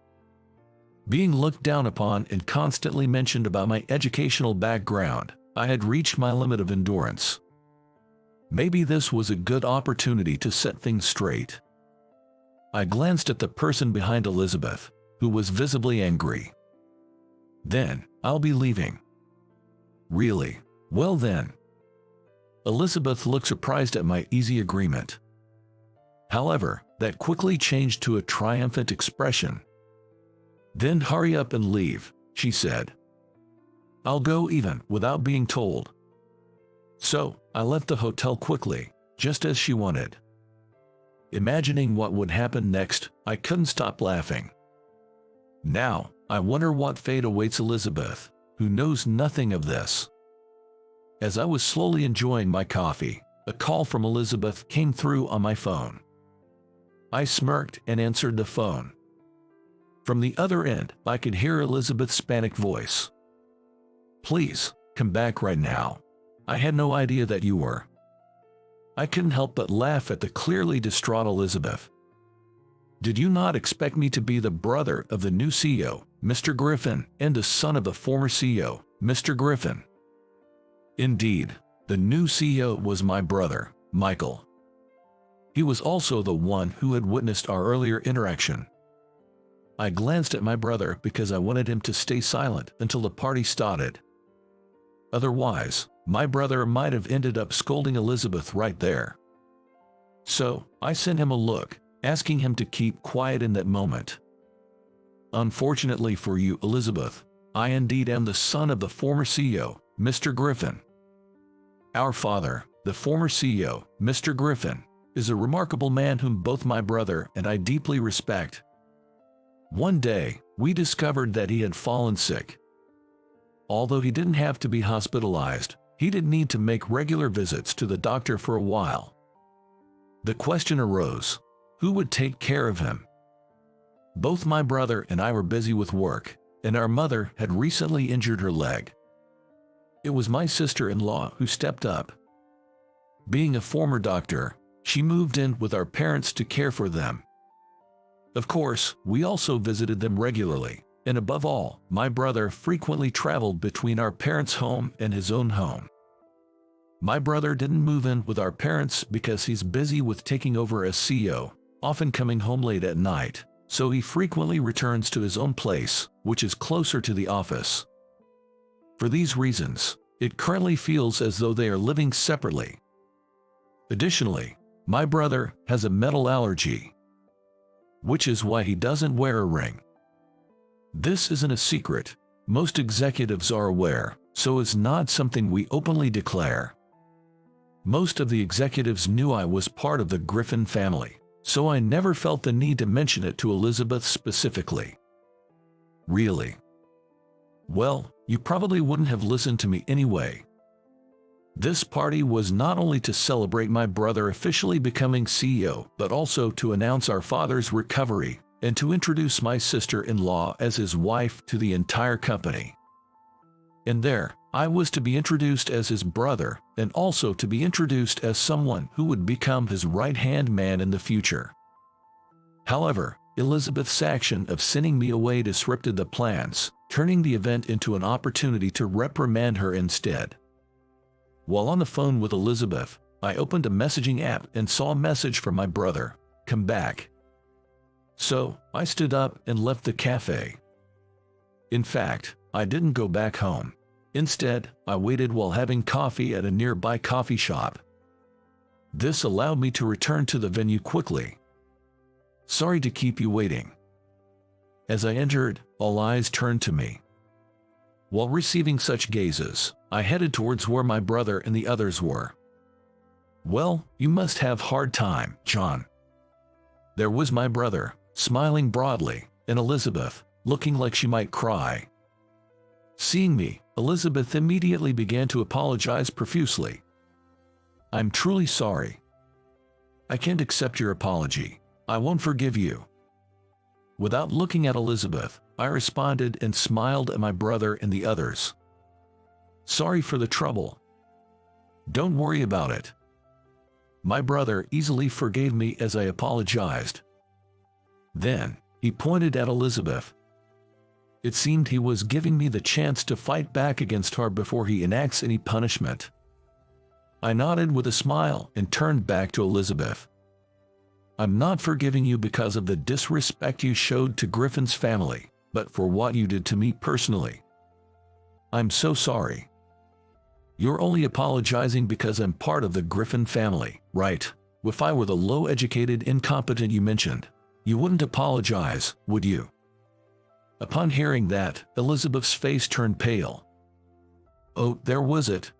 S1: Being looked down upon and constantly mentioned about my educational background, I had reached my limit of endurance. Maybe this was a good opportunity to set things straight. I glanced at the person behind Elizabeth, who was visibly angry. Then, I'll be leaving. Really? Well then. Elizabeth looked surprised at my easy agreement. However, that quickly changed to a triumphant expression. Then hurry up and leave, she said. I'll go even without being told. So, I left the hotel quickly, just as she wanted. Imagining what would happen next, I couldn't stop laughing. Now, I wonder what fate awaits Elizabeth, who knows nothing of this. As I was slowly enjoying my coffee, a call from Elizabeth came through on my phone. I smirked and answered the phone. From the other end, I could hear Elizabeth's panicked voice. "Please, come back right now. I had no idea that you were." I couldn't help but laugh at the clearly distraught Elizabeth. "Did you not expect me to be the brother of the new CEO, Mr. Griffin, and the son of the former CEO, Mr. Griffin?" Indeed, the new CEO was my brother, Michael. He was also the one who had witnessed our earlier interaction. I glanced at my brother because I wanted him to stay silent until the party started. Otherwise, my brother might have ended up scolding Elizabeth right there. So, I sent him a look, asking him to keep quiet in that moment. "Unfortunately for you, Elizabeth, I indeed am the son of the former CEO, Mr. Griffin. Our father, the former CEO, Mr. Griffin, is a remarkable man whom both my brother and I deeply respect. One day, we discovered that he had fallen sick. Although he didn't have to be hospitalized, he did need to make regular visits to the doctor for a while. The question arose, who would take care of him? Both my brother and I were busy with work, and our mother had recently injured her leg. It was my sister-in-law who stepped up. Being a former doctor, she moved in with our parents to care for them. Of course, we also visited them regularly, and above all, my brother frequently traveled between our parents' home and his own home. My brother didn't move in with our parents because he's busy with taking over as CEO, often coming home late at night, so he frequently returns to his own place, which is closer to the office. For these reasons, it currently feels as though they are living separately. Additionally, my brother has a metal allergy, which is why he doesn't wear a ring. This isn't a secret. Most executives are aware, so it's not something we openly declare. Most of the executives knew I was part of the Griffin family, so I never felt the need to mention it to Elizabeth specifically. Really? Well, you probably wouldn't have listened to me anyway. This party was not only to celebrate my brother officially becoming CEO, but also to announce our father's recovery and to introduce my sister-in-law as his wife to the entire company. And there, I was to be introduced as his brother and also to be introduced as someone who would become his right-hand man in the future. However, Elizabeth's action of sending me away disrupted the plans, turning the event into an opportunity to reprimand her instead. While on the phone with Elizabeth, I opened a messaging app and saw a message from my brother, "Come back." So, I stood up and left the cafe. In fact, I didn't go back home. Instead, I waited while having coffee at a nearby coffee shop. This allowed me to return to the venue quickly. "Sorry to keep you waiting." As I entered, all eyes turned to me. While receiving such gazes, I headed towards where my brother and the others were. "Well, you must have hard time, John." There was my brother, smiling broadly, and Elizabeth, looking like she might cry. Seeing me, Elizabeth immediately began to apologize profusely. "I'm truly sorry. I can't accept your apology. I won't forgive you." Without looking at Elizabeth, I responded and smiled at my brother and the others. "Sorry for the trouble. Don't worry about it." My brother easily forgave me as I apologized. Then, he pointed at Elizabeth. It seemed he was giving me the chance to fight back against her before he enacts any punishment. I nodded with a smile and turned back to Elizabeth. "I'm not forgiving you because of the disrespect you showed to Griffin's family, but for what you did to me personally. I'm so sorry. You're only apologizing because I'm part of the Griffin family, right? If I were the low-educated incompetent you mentioned, you wouldn't apologize, would you?" Upon hearing that, Elizabeth's face turned pale. "Oh, there was it.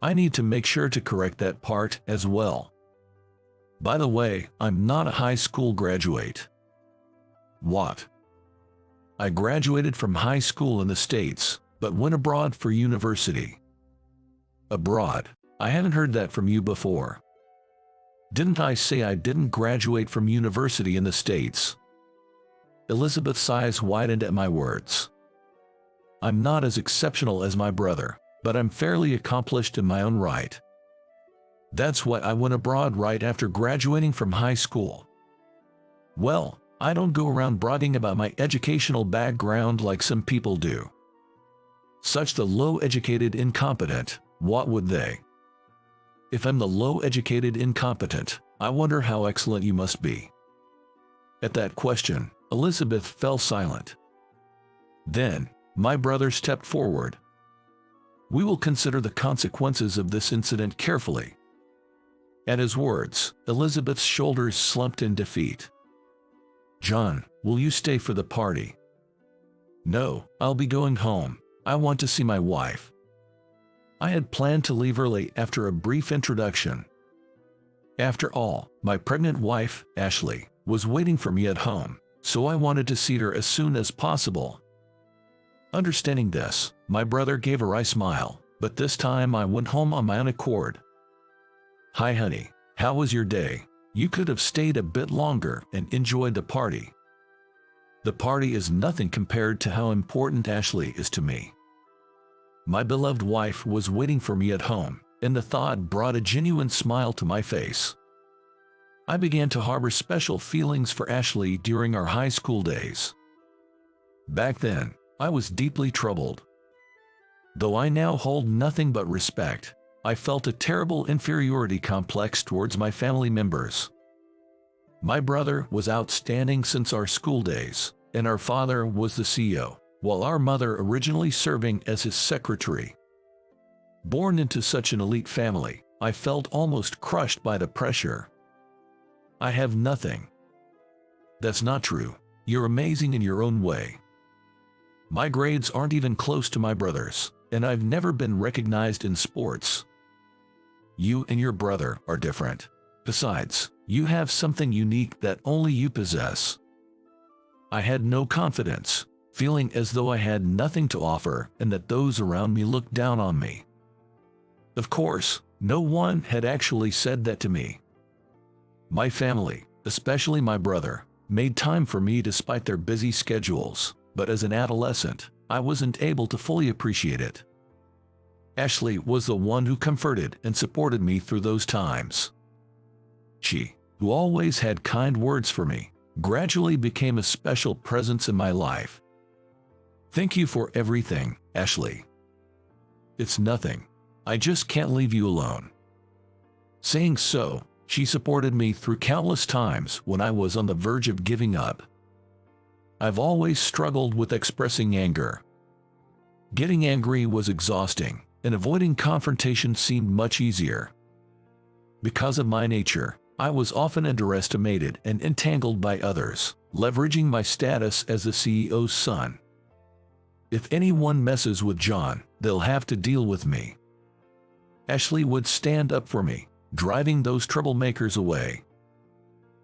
S1: I need to make sure to correct that part as well. By the way, I'm not a high school graduate. What? I graduated from high school in the States, but went abroad for university. Abroad? I haven't heard that from you before. Didn't I say I didn't graduate from university in the States? Elizabeth's eyes widened at my words. I'm not as exceptional as my brother, but I'm fairly accomplished in my own right. That's why I went abroad right after graduating from high school. Well, I don't go around bragging about my educational background like some people do. Such the low-educated incompetent, what would they? If I'm the low-educated incompetent, I wonder how excellent you must be. At that question, Elizabeth fell silent. Then, my brother stepped forward. We will consider the consequences of this incident carefully. At his words, Elizabeth's shoulders slumped in defeat. John, will you stay for the party? No, I'll be going home. I want to see my wife. I had planned to leave early after a brief introduction. After all, my pregnant wife, Ashley, was waiting for me at home, so I wanted to see her as soon as possible. Understanding this, my brother gave a wry smile, but this time I went home on my own accord. Hi honey, how was your day? You could have stayed a bit longer and enjoyed the party. The party is nothing compared to how important Ashley is to me. My beloved wife was waiting for me at home, and the thought brought a genuine smile to my face. I began to harbor special feelings for Ashley during our high school days. Back then, I was deeply troubled. Though I now hold nothing but respect, I felt a terrible inferiority complex towards my family members. My brother was outstanding since our school days, and our father was the CEO, while our mother originally serving as his secretary. Born into such an elite family, I felt almost crushed by the pressure. I have nothing. That's not true. You're amazing in your own way. My grades aren't even close to my brother's, and I've never been recognized in sports. You and your brother are different. Besides, you have something unique that only you possess. I had no confidence, feeling as though I had nothing to offer and that those around me looked down on me. Of course, no one had actually said that to me. My family, especially my brother, made time for me despite their busy schedules, but as an adolescent, I wasn't able to fully appreciate it. Ashley was the one who comforted and supported me through those times. She, who always had kind words for me, gradually became a special presence in my life. Thank you for everything, Ashley. It's nothing. I just can't leave you alone. Saying so, she supported me through countless times when I was on the verge of giving up. I've always struggled with expressing anger. Getting angry was exhausting, and avoiding confrontation seemed much easier. Because of my nature, I was often underestimated and entangled by others, leveraging my status as the CEO's son. If anyone messes with John, they'll have to deal with me. Ashley would stand up for me, driving those troublemakers away.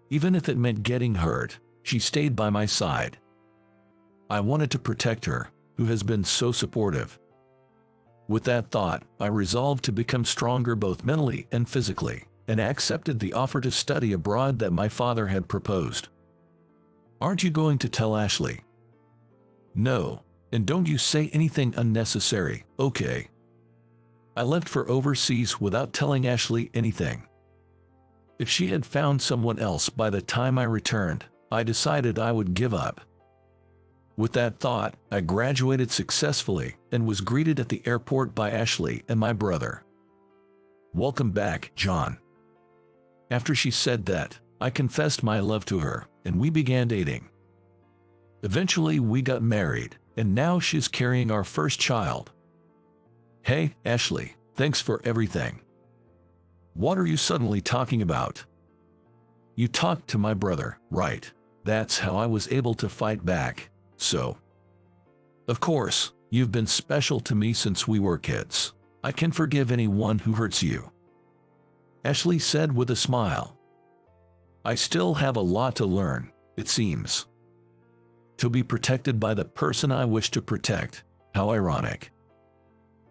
S1: Even if it meant getting hurt, she stayed by my side. I wanted to protect her, who has been so supportive. With that thought, I resolved to become stronger both mentally and physically, and accepted the offer to study abroad that my father had proposed. Aren't you going to tell Ashley? No, and don't you say anything unnecessary, okay? I left for overseas without telling Ashley anything. If she had found someone else by the time I returned, I decided I would give up. With that thought, I graduated successfully and was greeted at the airport by Ashley and my brother. Welcome back, John. After she said that, I confessed my love to her, and we began dating. Eventually, we got married, and now she's carrying our first child. Hey, Ashley, thanks for everything. What are you suddenly talking about? You talked to my brother, right? That's how I was able to fight back. So, of course, you've been special to me since we were kids. I can forgive anyone who hurts you," Ashley said with a smile. "I still have a lot to learn, it seems. To be protected by the person I wish to protect. How ironic.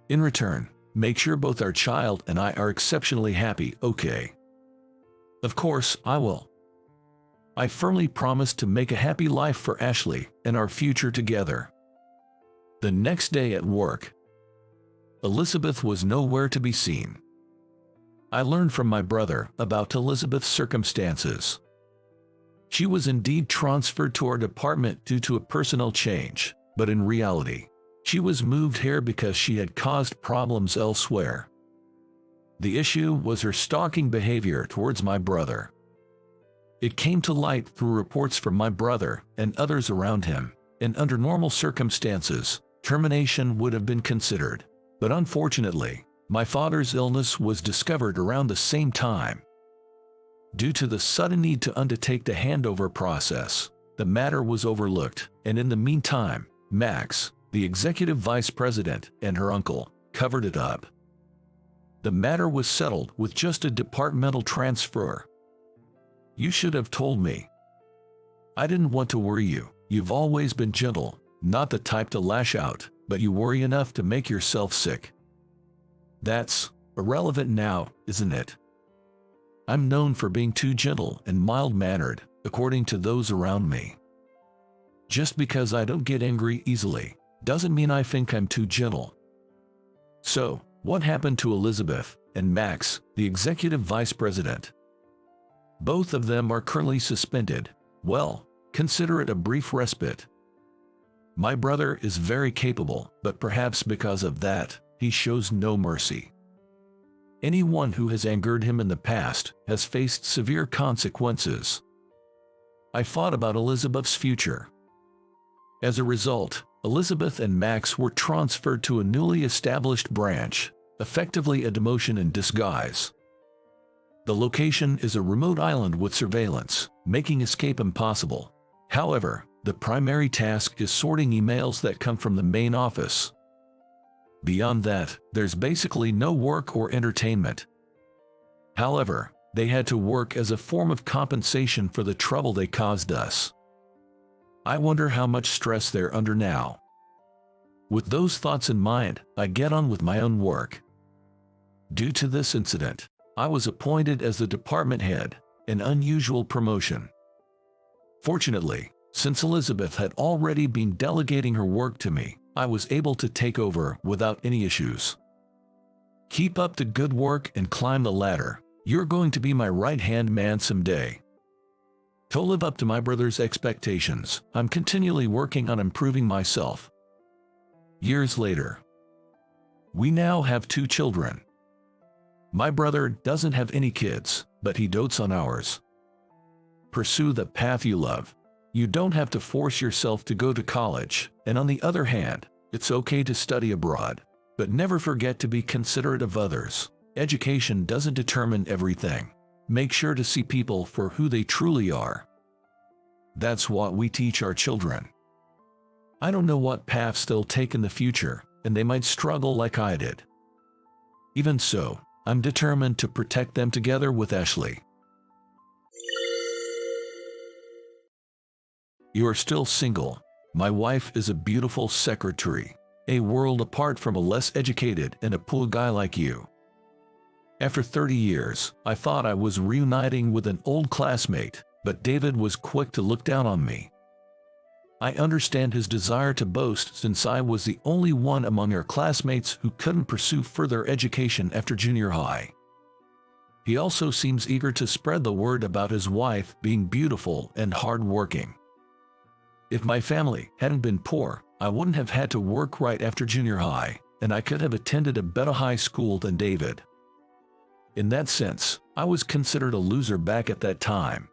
S1: In return, make sure both our child and I are exceptionally happy, okay?" "Of course, I will." I firmly promised to make a happy life for Ashley and our future together. The next day at work, Elizabeth was nowhere to be seen. I learned from my brother about Elizabeth's circumstances. She was indeed transferred to our department due to a personnel change, but in reality, she was moved here because she had caused problems elsewhere. The issue was her stalking behavior towards my brother. It came to light through reports from my brother and others around him, and under normal circumstances, termination would have been considered. But unfortunately, my father's illness was discovered around the same time. Due to the sudden need to undertake the handover process, the matter was overlooked, and in the meantime, Max, the executive vice president, and her uncle, covered it up. The matter was settled with just a departmental transfer. "You should have told me. I didn't want to worry you. You've always been gentle, not the type to lash out, but you worry enough to make yourself sick." That's irrelevant now, isn't it? I'm known for being too gentle and mild-mannered, according to those around me. Just because I don't get angry easily, doesn't mean I think I'm too gentle. So, what happened to Elizabeth and Max, the executive vice president? Both of them are currently suspended. Well, consider it a brief respite. My brother is very capable, but perhaps because of that, he shows no mercy. Anyone who has angered him in the past has faced severe consequences. I thought about Elizabeth's future. As a result, Elizabeth and Max were transferred to a newly established branch, effectively a demotion in disguise. The location is a remote island with surveillance, making escape impossible. However, the primary task is sorting emails that come from the main office. Beyond that, there's basically no work or entertainment. However, they had to work as a form of compensation for the trouble they caused us. I wonder how much stress they're under now. With those thoughts in mind, I get on with my own work. Due to this incident, I was appointed as the department head, an unusual promotion. Fortunately, since Elizabeth had already been delegating her work to me, I was able to take over without any issues. Keep up the good work and climb the ladder. You're going to be my right-hand man someday. To live up to my brother's expectations, I'm continually working on improving myself. Years later, we now have 2 children. My brother doesn't have any kids, but he dotes on ours. Pursue the path you love. You don't have to force yourself to go to college, and on the other hand, it's okay to study abroad. But never forget to be considerate of others. Education doesn't determine everything. Make sure to see people for who they truly are. That's what we teach our children. I don't know what paths they'll take in the future, and they might struggle like I did. Even so, I'm determined to protect them together with Ashley. You are still single. My wife is a beautiful secretary, a world apart from a less educated and a poor guy like you. After 30 years, I thought I was reuniting with an old classmate, but David was quick to look down on me. I understand his desire to boast since I was the only one among our classmates who couldn't pursue further education after junior high. He also seems eager to spread the word about his wife being beautiful and hard-working. If my family hadn't been poor, I wouldn't have had to work right after junior high, and I could have attended a better high school than David. In that sense, I was considered a loser back at that time.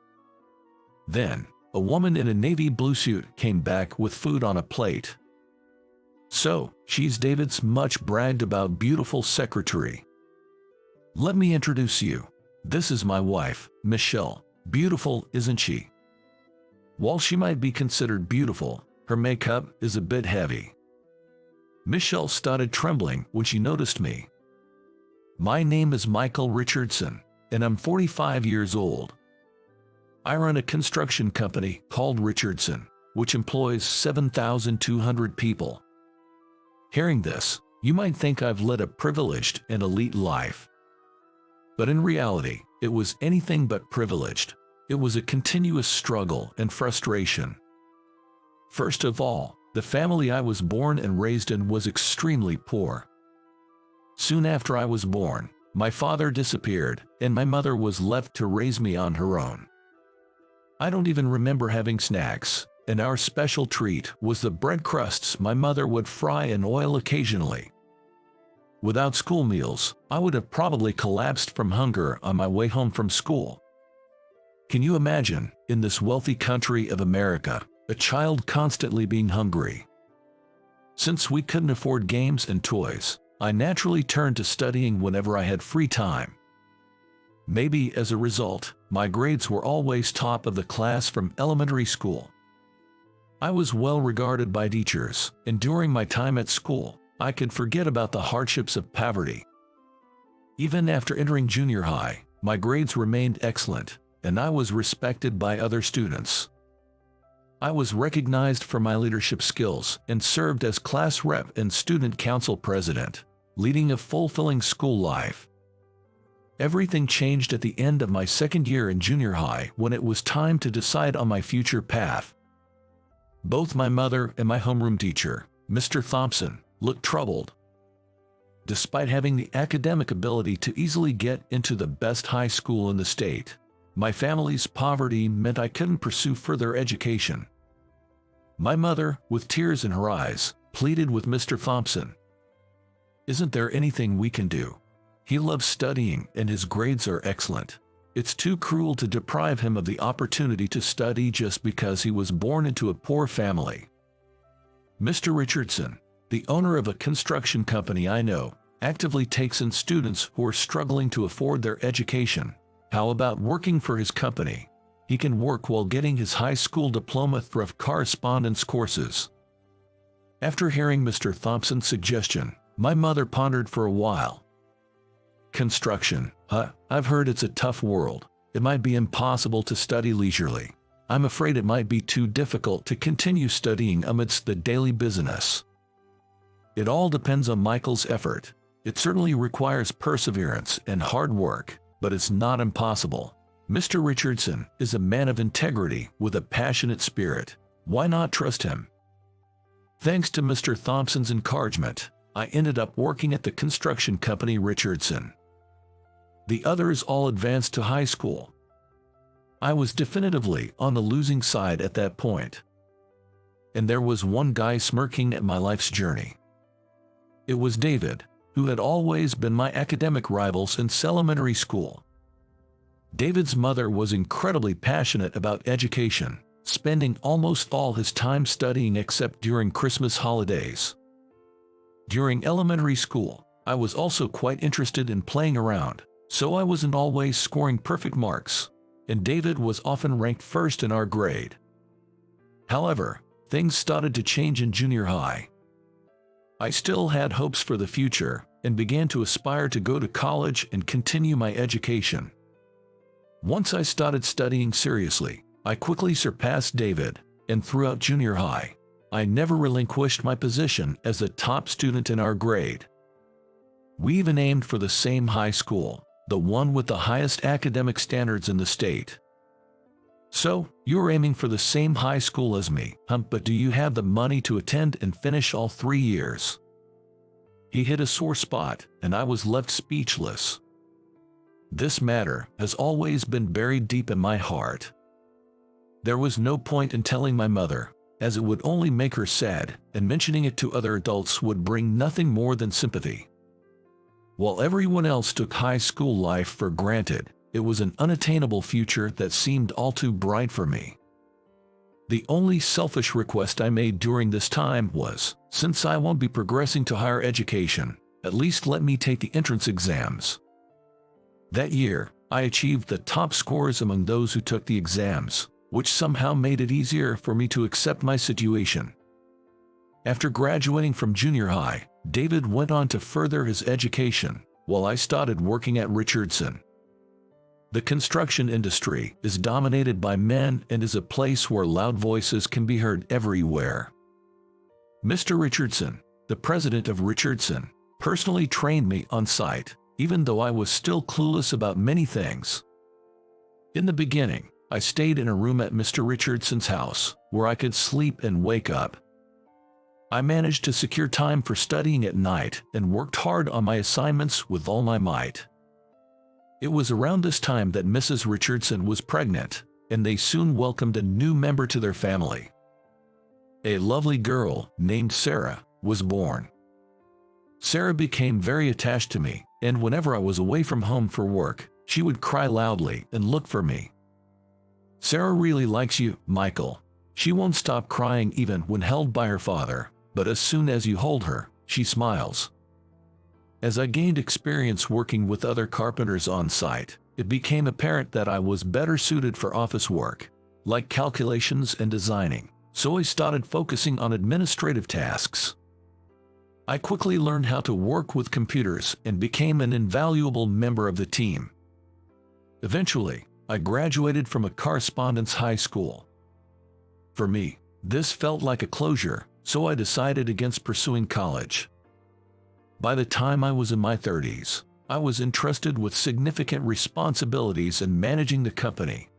S1: Then, a woman in a navy blue suit came back with food on a plate. So, she's David's much bragged about beautiful secretary. Let me introduce you. This is my wife, Michelle. Beautiful, isn't she? While she might be considered beautiful, her makeup is a bit heavy. Michelle started trembling when she noticed me. My name is Michael Richardson, and I'm 45 years old. I run a construction company called Richardson, which employs 7,200 people. Hearing this, you might think I've led a privileged and elite life. But in reality, it was anything but privileged. It was a continuous struggle and frustration. First of all, the family I was born and raised in was extremely poor. Soon after I was born, my father disappeared, and my mother was left to raise me on her own. I don't even remember having snacks, and our special treat was the bread crusts my mother would fry in oil occasionally. Without school meals, I would have probably collapsed from hunger on my way home from school. Can you imagine, in this wealthy country of America, a child constantly being hungry? Since we couldn't afford games and toys, I naturally turned to studying whenever I had free time. Maybe as a result, my grades were always top of the class from elementary school. I was well regarded by teachers, and during my time at school, I could forget about the hardships of poverty. Even after entering junior high, my grades remained excellent, and I was respected by other students. I was recognized for my leadership skills and served as class rep and student council president, leading a fulfilling school life. Everything changed at the end of my second year in junior high when it was time to decide on my future path. Both my mother and my homeroom teacher, Mr. Thompson, looked troubled. Despite having the academic ability to easily get into the best high school in the state, my family's poverty meant I couldn't pursue further education. My mother, with tears in her eyes, pleaded with Mr. Thompson. "Isn't there anything we can do? He loves studying and his grades are excellent. It's too cruel to deprive him of the opportunity to study just because he was born into a poor family." Mr. Richardson, the owner of a construction company I know, actively takes in students who are struggling to afford their education. How about working for his company? He can work while getting his high school diploma through correspondence courses. After hearing Mr. Thompson's suggestion, my mother pondered for a while. "Construction, I've heard it's a tough world. It might be impossible to study leisurely. I'm afraid it might be too difficult to continue studying amidst the daily business." "It all depends on Michael's effort. It certainly requires perseverance and hard work, but it's not impossible. Mr. Richardson is a man of integrity with a passionate spirit. Why not trust him?" Thanks to Mr. Thompson's encouragement, I ended up working at the construction company Richardson. The others all advanced to high school. I was definitively on the losing side at that point. And there was one guy smirking at my life's journey. It was David, who had always been my academic rival since elementary school. David's mother was incredibly passionate about education, spending almost all his time studying except during Christmas holidays. During elementary school, I was also quite interested in playing around, so I wasn't always scoring perfect marks, and David was often ranked first in our grade. However, things started to change in junior high. I still had hopes for the future and began to aspire to go to college and continue my education. Once I started studying seriously, I quickly surpassed David, and throughout junior high, I never relinquished my position as the top student in our grade. We even aimed for the same high school, the one with the highest academic standards in the state. "So, you're aiming for the same high school as me, but do you have the money to attend and finish all 3 years?" He hit a sore spot, and I was left speechless. This matter has always been buried deep in my heart. There was no point in telling my mother, as it would only make her sad, and mentioning it to other adults would bring nothing more than sympathy. While everyone else took high school life for granted, it was an unattainable future that seemed all too bright for me. The only selfish request I made during this time was, since I won't be progressing to higher education, at least let me take the entrance exams. That year, I achieved the top scores among those who took the exams, which somehow made it easier for me to accept my situation. After graduating from junior high, David went on to further his education, while I started working at Richardson. The construction industry is dominated by men and is a place where loud voices can be heard everywhere. Mr. Richardson, the president of Richardson, personally trained me on site, even though I was still clueless about many things. In the beginning, I stayed in a room at Mr. Richardson's house, where I could sleep and wake up. I managed to secure time for studying at night and worked hard on my assignments with all my might. It was around this time that Mrs. Richardson was pregnant, and they soon welcomed a new member to their family. A lovely girl named Sarah was born. Sarah became very attached to me, and whenever I was away from home for work, she would cry loudly and look for me. "Sarah really likes you, Michael. She won't stop crying even when held by her father, but as soon as you hold her, she smiles." As I gained experience working with other carpenters on site, it became apparent that I was better suited for office work, like calculations and designing, so I started focusing on administrative tasks. I quickly learned how to work with computers and became an invaluable member of the team. Eventually, I graduated from a correspondence high school. For me, this felt like a closure, so I decided against pursuing college. By the time I was in my 30s, I was entrusted with significant responsibilities in managing the company.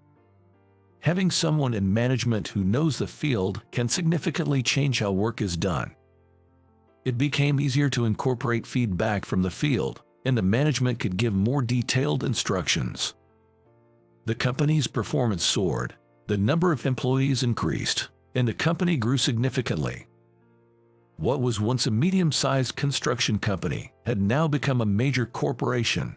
S1: Having someone in management who knows the field can significantly change how work is done. It became easier to incorporate feedback from the field, and the management could give more detailed instructions. The company's performance soared, the number of employees increased, and the company grew significantly. What was once a medium-sized construction company had now become a major corporation.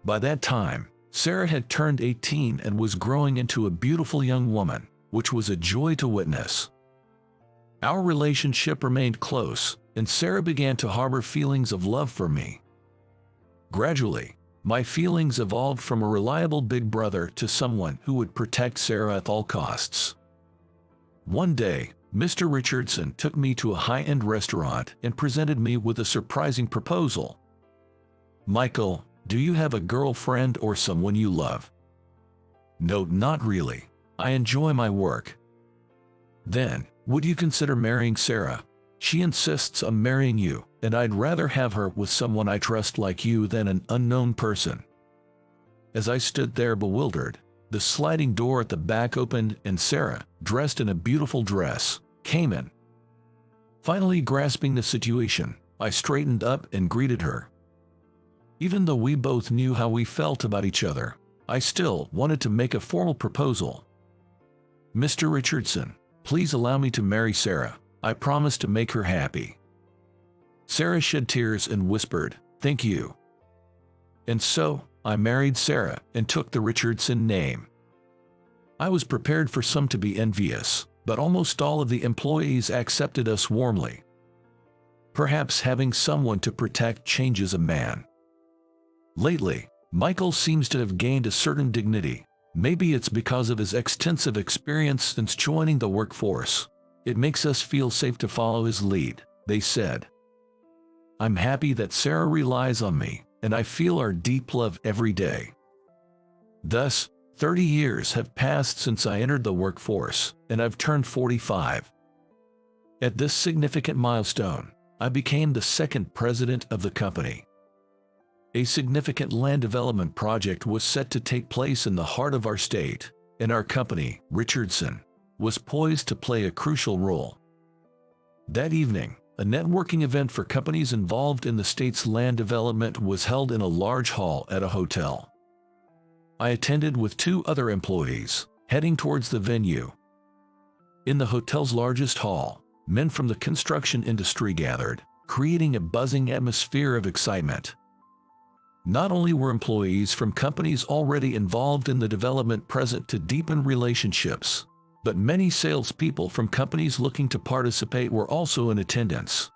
S1: By that time, Sarah had turned 18 and was growing into a beautiful young woman, which was a joy to witness. Our relationship remained close, and Sarah began to harbor feelings of love for me. Gradually, my feelings evolved from a reliable big brother to someone who would protect Sarah at all costs. One day, Mr. Richardson took me to a high-end restaurant and presented me with a surprising proposal. "Michael, do you have a girlfriend or someone you love?" "No, not really. I enjoy my work." "Then, would you consider marrying Sarah? She insists on marrying you, and I'd rather have her with someone I trust like you than an unknown person." As I stood there bewildered, the sliding door at the back opened and Sarah, dressed in a beautiful dress, came in. Finally grasping the situation, I straightened up and greeted her. Even though we both knew how we felt about each other, I still wanted to make a formal proposal. "Mr. Richardson, please allow me to marry Sarah. I promise to make her happy." Sarah shed tears and whispered, "Thank you." And so, I married Sarah and took the Richardson name. I was prepared for some to be envious, but almost all of the employees accepted us warmly. Perhaps having someone to protect changes a man. Lately, Michael seems to have gained a certain dignity. Maybe it's because of his extensive experience since joining the workforce. It makes us feel safe to follow his lead, they said. I'm happy that Sarah relies on me, and I feel our deep love every day. Thus, 30 years have passed since I entered the workforce, and I've turned 45. At this significant milestone, I became the second president of the company. A significant land development project was set to take place in the heart of our state, and our company, Richardson, was poised to play a crucial role. That evening, a networking event for companies involved in the state's land development was held in a large hall at a hotel. I attended with 2 other employees, heading towards the venue. In the hotel's largest hall, men from the construction industry gathered, creating a buzzing atmosphere of excitement. Not only were employees from companies already involved in the development present to deepen relationships, but many salespeople from companies looking to participate were also in attendance.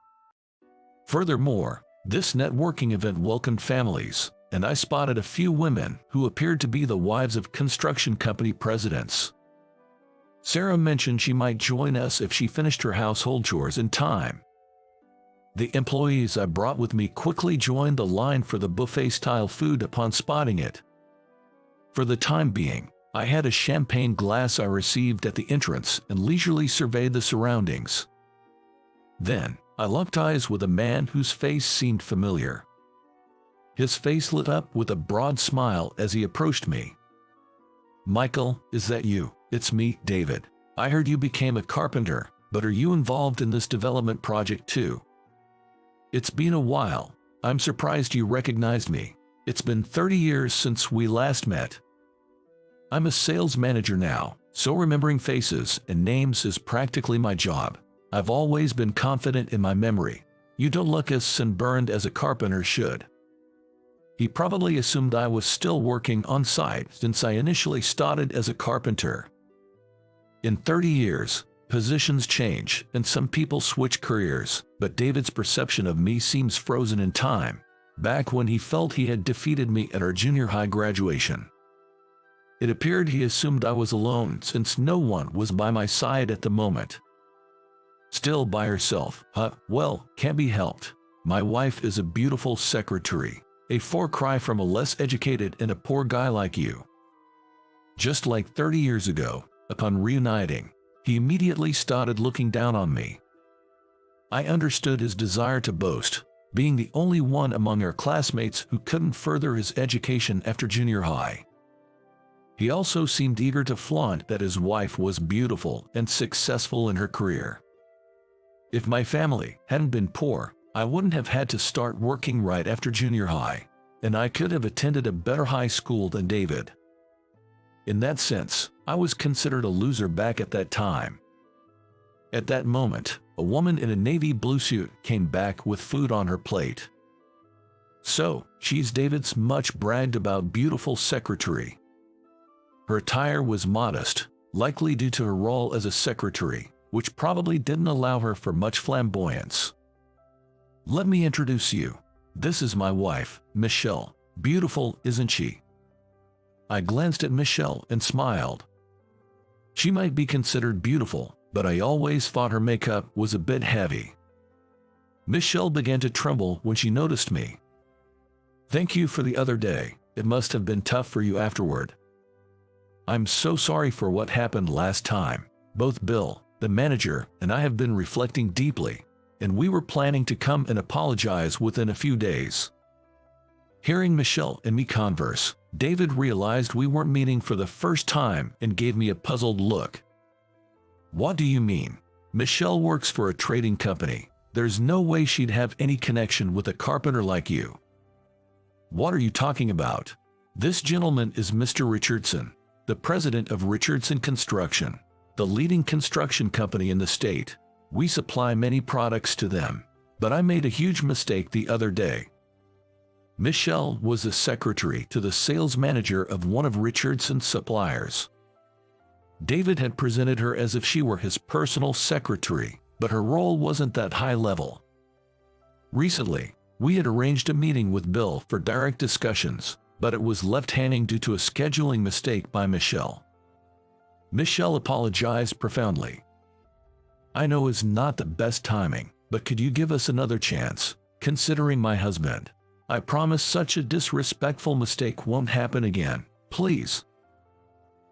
S1: Furthermore, this networking event welcomed families, and I spotted a few women who appeared to be the wives of construction company presidents. Sarah mentioned she might join us if she finished her household chores in time. The employees I brought with me quickly joined the line for the buffet-style food upon spotting it. For the time being, I had a champagne glass I received at the entrance and leisurely surveyed the surroundings. Then, I locked eyes with a man whose face seemed familiar. His face lit up with a broad smile as he approached me. "Michael, is that you?" "It's me, David. I heard you became a carpenter, but are you involved in this development project too?" "It's been a while. I'm surprised you recognized me. It's been 30 years since we last met." "I'm a sales manager now, so remembering faces and names is practically my job. I've always been confident in my memory. You don't look as sunburned as a carpenter should." He probably assumed I was still working on site since I initially started as a carpenter. In 30 years, positions change and some people switch careers, but David's perception of me seems frozen in time, back when he felt he had defeated me at our junior high graduation. It appeared he assumed I was alone since no one was by my side at the moment. "Still by herself, huh? Well, can't be helped. My wife is a beautiful secretary, a far cry from a less educated and a poor guy like you." Just like 30 years ago, upon reuniting, he immediately started looking down on me. I understood his desire to boast, being the only one among our classmates who couldn't further his education after junior high. He also seemed eager to flaunt that his wife was beautiful and successful in her career. If my family hadn't been poor, I wouldn't have had to start working right after junior high, and I could have attended a better high school than David. In that sense, I was considered a loser back at that time. At that moment, a woman in a navy blue suit came back with food on her plate. "So, she's David's much bragged about beautiful secretary." Her attire was modest, likely due to her role as a secretary, which probably didn't allow her for much flamboyance. "Let me introduce you. This is my wife, Michelle. Beautiful, isn't she?" I glanced at Michelle and smiled. She might be considered beautiful, but I always thought her makeup was a bit heavy. Michelle began to tremble when she noticed me. "Thank you for the other day. It must have been tough for you afterward." "I'm so sorry for what happened last time. Both Bill, the manager, and I have been reflecting deeply, and we were planning to come and apologize within a few days." Hearing Michelle and me converse, David realized we weren't meeting for the first time and gave me a puzzled look. "What do you mean? Michelle works for a trading company. There's no way she'd have any connection with a carpenter like you." "What are you talking about? This gentleman is Mr. Richardson, the president of Richardson Construction, the leading construction company in the state. We supply many products to them, but I made a huge mistake the other day." Michelle was the secretary to the sales manager of one of Richardson's suppliers. David had presented her as if she were his personal secretary, but her role wasn't that high level. Recently, we had arranged a meeting with Bill for direct discussions, but it was left hanging due to a scheduling mistake by Michelle. Michelle apologized profoundly. "I know it's not the best timing, but could you give us another chance, considering my husband? I promise such a disrespectful mistake won't happen again, please."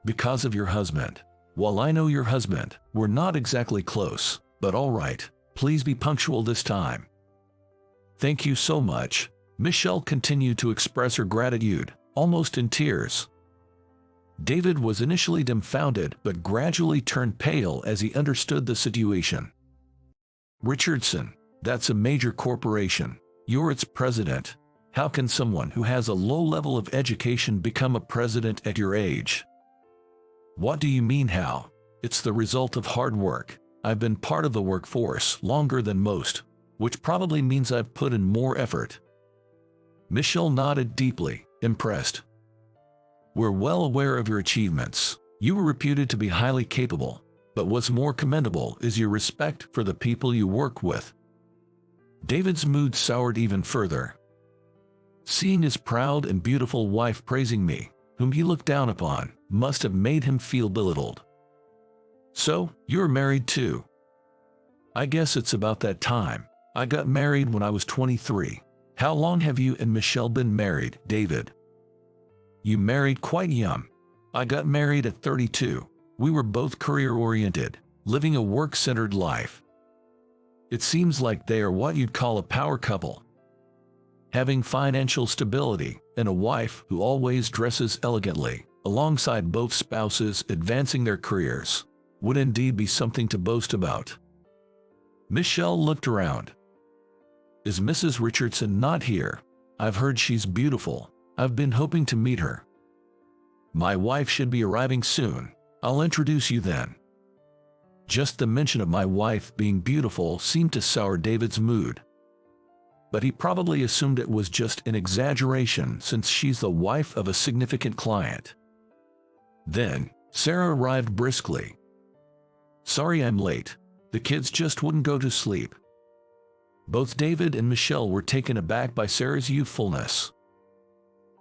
S1: "Because of your husband. Well, I know your husband. We're not exactly close, but all right, please be punctual this time." "Thank you so much." Michelle continued to express her gratitude, almost in tears. David was initially dumbfounded but gradually turned pale as he understood the situation. "Richardson, that's a major corporation. You're its president. How can someone who has a low level of education become a president at your age?" "What do you mean how? It's the result of hard work. I've been part of the workforce longer than most, which probably means I've put in more effort." Michelle nodded deeply, impressed. "We're well aware of your achievements. You were reputed to be highly capable, but what's more commendable is your respect for the people you work with." David's mood soured even further. Seeing his proud and beautiful wife praising me, whom he looked down upon, must have made him feel belittled. "So, you're married too?" "I guess it's about that time. I got married when I was 23. How long have you and Michelle been married, David? You married quite young. I got married at 32. We were both career-oriented, living a work-centered life. It seems like they are what you'd call a power couple. Having financial stability and a wife who always dresses elegantly, alongside both spouses advancing their careers, would indeed be something to boast about. Michelle looked around. Is Mrs. Richardson not here? I've heard she's beautiful. I've been hoping to meet her. My wife should be arriving soon. I'll introduce you then. Just the mention of my wife being beautiful seemed to sour David's mood. But he probably assumed it was just an exaggeration since she's the wife of a significant client. Then, Sarah arrived briskly. Sorry I'm late. The kids just wouldn't go to sleep. Both David and Michelle were taken aback by Sarah's youthfulness.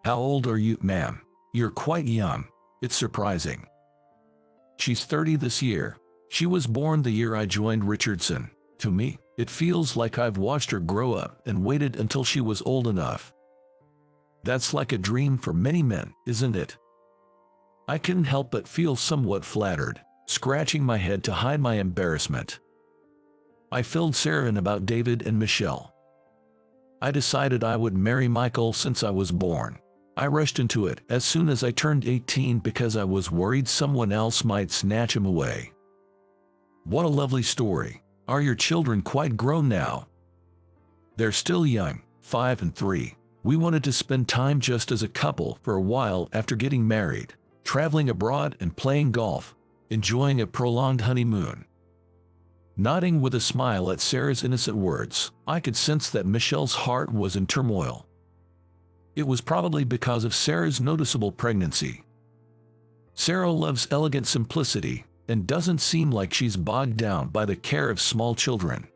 S1: How old are you, ma'am? You're quite young. It's surprising. She's 30 this year. She was born the year I joined Richardson. To me, it feels like I've watched her grow up and waited until she was old enough. That's like a dream for many men, isn't it? I couldn't help but feel somewhat flattered, scratching my head to hide my embarrassment. I filled Sarah in about David and Michelle. I decided I would marry Michael since I was born. I rushed into it as soon as I turned 18 because I was worried someone else might snatch him away. What a lovely story. Are your children quite grown now? They're still young, 5 and 3. We wanted to spend time just as a couple for a while after getting married, traveling abroad and playing golf, enjoying a prolonged honeymoon. Nodding with a smile at Sarah's innocent words, I could sense that Michelle's heart was in turmoil. It was probably because of Sarah's noticeable pregnancy. Sarah loves elegant simplicity and doesn't seem like she's bogged down by the care of small children.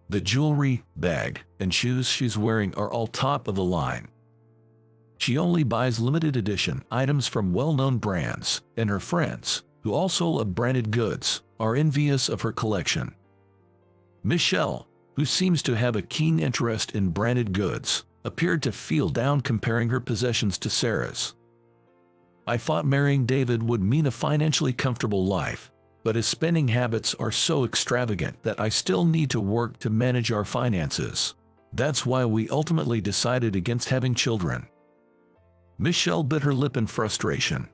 S1: The jewelry, bag, and shoes she's wearing are all top of the line. She only buys limited edition items from well-known brands, and her friends, who also love branded goods, are envious of her collection. Michelle, who seems to have a keen interest in branded goods, appeared to feel down comparing her possessions to Sarah's. I thought marrying David would mean a financially comfortable life, but his spending habits are so extravagant that I still need to work to manage our finances. That's why we ultimately decided against having children. Michelle bit her lip in frustration.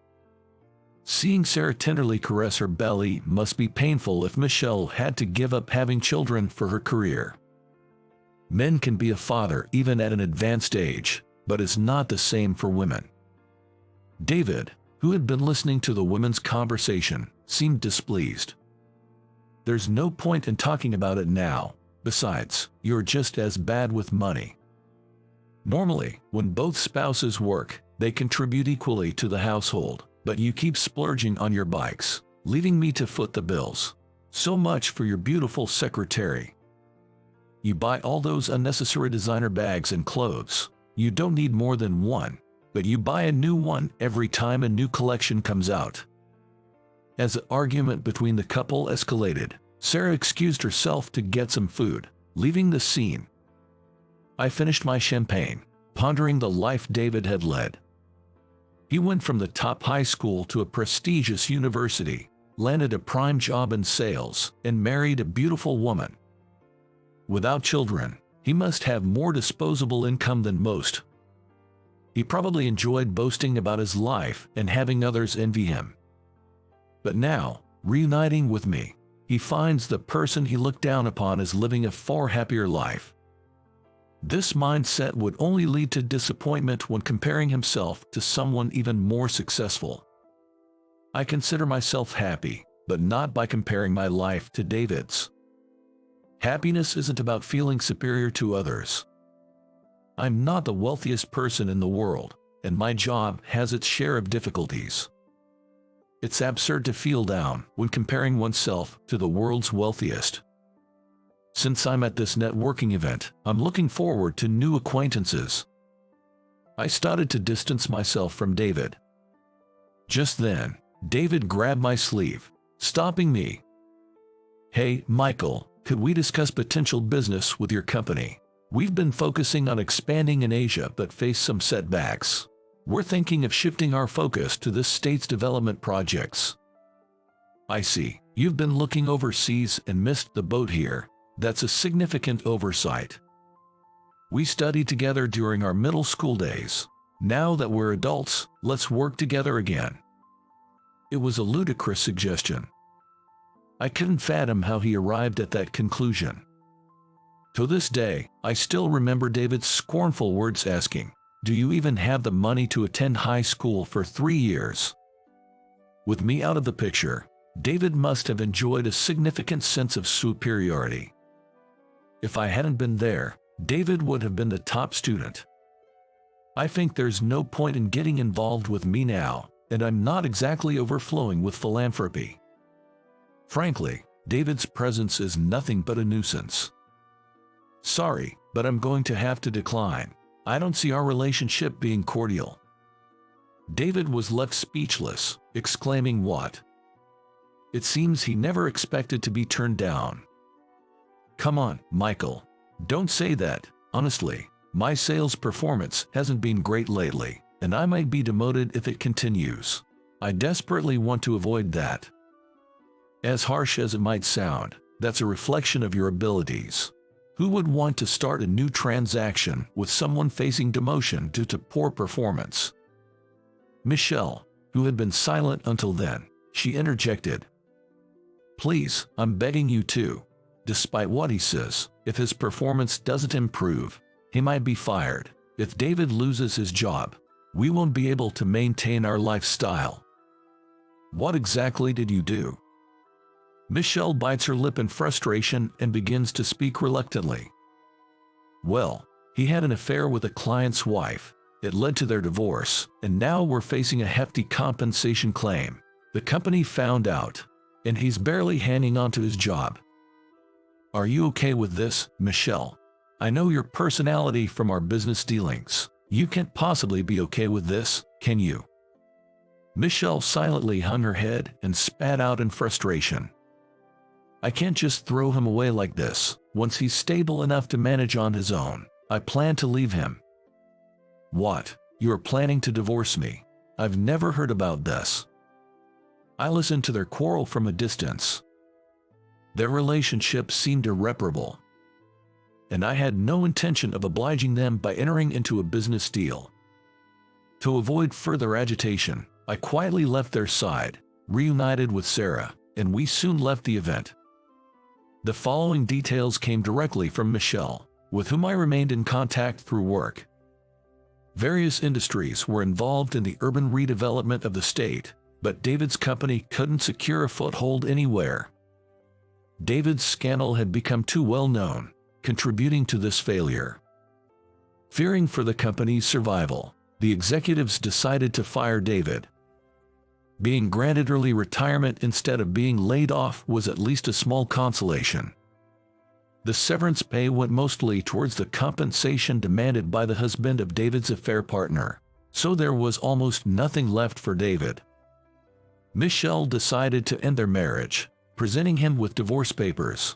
S1: Seeing Sarah tenderly caress her belly must be painful if Michelle had to give up having children for her career. Men can be a father even at an advanced age, but it's not the same for women. David, who had been listening to the women's conversation, seemed displeased. There's no point in talking about it now. Besides, you're just as bad with money. Normally, when both spouses work, they contribute equally to the household, but you keep splurging on your bikes, leaving me to foot the bills. So much for your beautiful secretary. You buy all those unnecessary designer bags and clothes. You don't need more than one, but you buy a new one every time a new collection comes out. As the argument between the couple escalated, Sarah excused herself to get some food, leaving the scene. I finished my champagne, pondering the life David had led. He went from the top high school to a prestigious university, landed a prime job in sales, and married a beautiful woman. Without children, he must have more disposable income than most. He probably enjoyed boasting about his life and having others envy him. But now, reuniting with me, he finds the person he looked down upon as living a far happier life. This mindset would only lead to disappointment when comparing himself to someone even more successful. I consider myself happy, but not by comparing my life to David's. Happiness isn't about feeling superior to others. I'm not the wealthiest person in the world, and my job has its share of difficulties. It's absurd to feel down when comparing oneself to the world's wealthiest. Since I'm at this networking event, I'm looking forward to new acquaintances. I started to distance myself from David. Just then, David grabbed my sleeve, stopping me. Hey, Michael, could we discuss potential business with your company? We've been focusing on expanding in Asia but face some setbacks. We're thinking of shifting our focus to this state's development projects. I see. You've been looking overseas and missed the boat here. That's a significant oversight. We studied together during our middle school days. Now that we're adults, let's work together again. It was a ludicrous suggestion. I couldn't fathom how he arrived at that conclusion. To this day, I still remember David's scornful words asking, "Do you even have the money to attend high school for 3 years?" With me out of the picture, David must have enjoyed a significant sense of superiority. If I hadn't been there, David would have been the top student. I think there's no point in getting involved with me now, and I'm not exactly overflowing with philanthropy. Frankly, David's presence is nothing but a nuisance. Sorry, but I'm going to have to decline. I don't see our relationship being cordial. David was left speechless, exclaiming, "What?" It seems he never expected to be turned down. Come on, Michael. Don't say that. Honestly, my sales performance hasn't been great lately, and I might be demoted if it continues. I desperately want to avoid that. As harsh as it might sound, that's a reflection of your abilities. Who would want to start a new transaction with someone facing demotion due to poor performance? Michelle, who had been silent until then, she interjected. Please, I'm begging you to. Despite what he says, if his performance doesn't improve, he might be fired. If David loses his job, we won't be able to maintain our lifestyle. What exactly did you do? Michelle bites her lip in frustration and begins to speak reluctantly. Well, he had an affair with a client's wife. It led to their divorce, and now we're facing a hefty compensation claim. The company found out, and he's barely hanging on to his job. Are you okay with this, Michelle? I know your personality from our business dealings. You can't possibly be okay with this, can you? Michelle silently hung her head and spat out in frustration. I can't just throw him away like this. Once he's stable enough to manage on his own, I plan to leave him. What? You are planning to divorce me? I've never heard about this. I listened to their quarrel from a distance. Their relationship seemed irreparable, and I had no intention of obliging them by entering into a business deal. To avoid further agitation, I quietly left their side, reunited with Sarah, and we soon left the event. The following details came directly from Michelle, with whom I remained in contact through work. Various industries were involved in the urban redevelopment of the state, but David's company couldn't secure a foothold anywhere. David's scandal had become too well known, contributing to this failure. Fearing for the company's survival, the executives decided to fire David. Being granted early retirement instead of being laid off was at least a small consolation. The severance pay went mostly towards the compensation demanded by the husband of David's affair partner, so there was almost nothing left for David. Michelle decided to end their marriage, presenting him with divorce papers.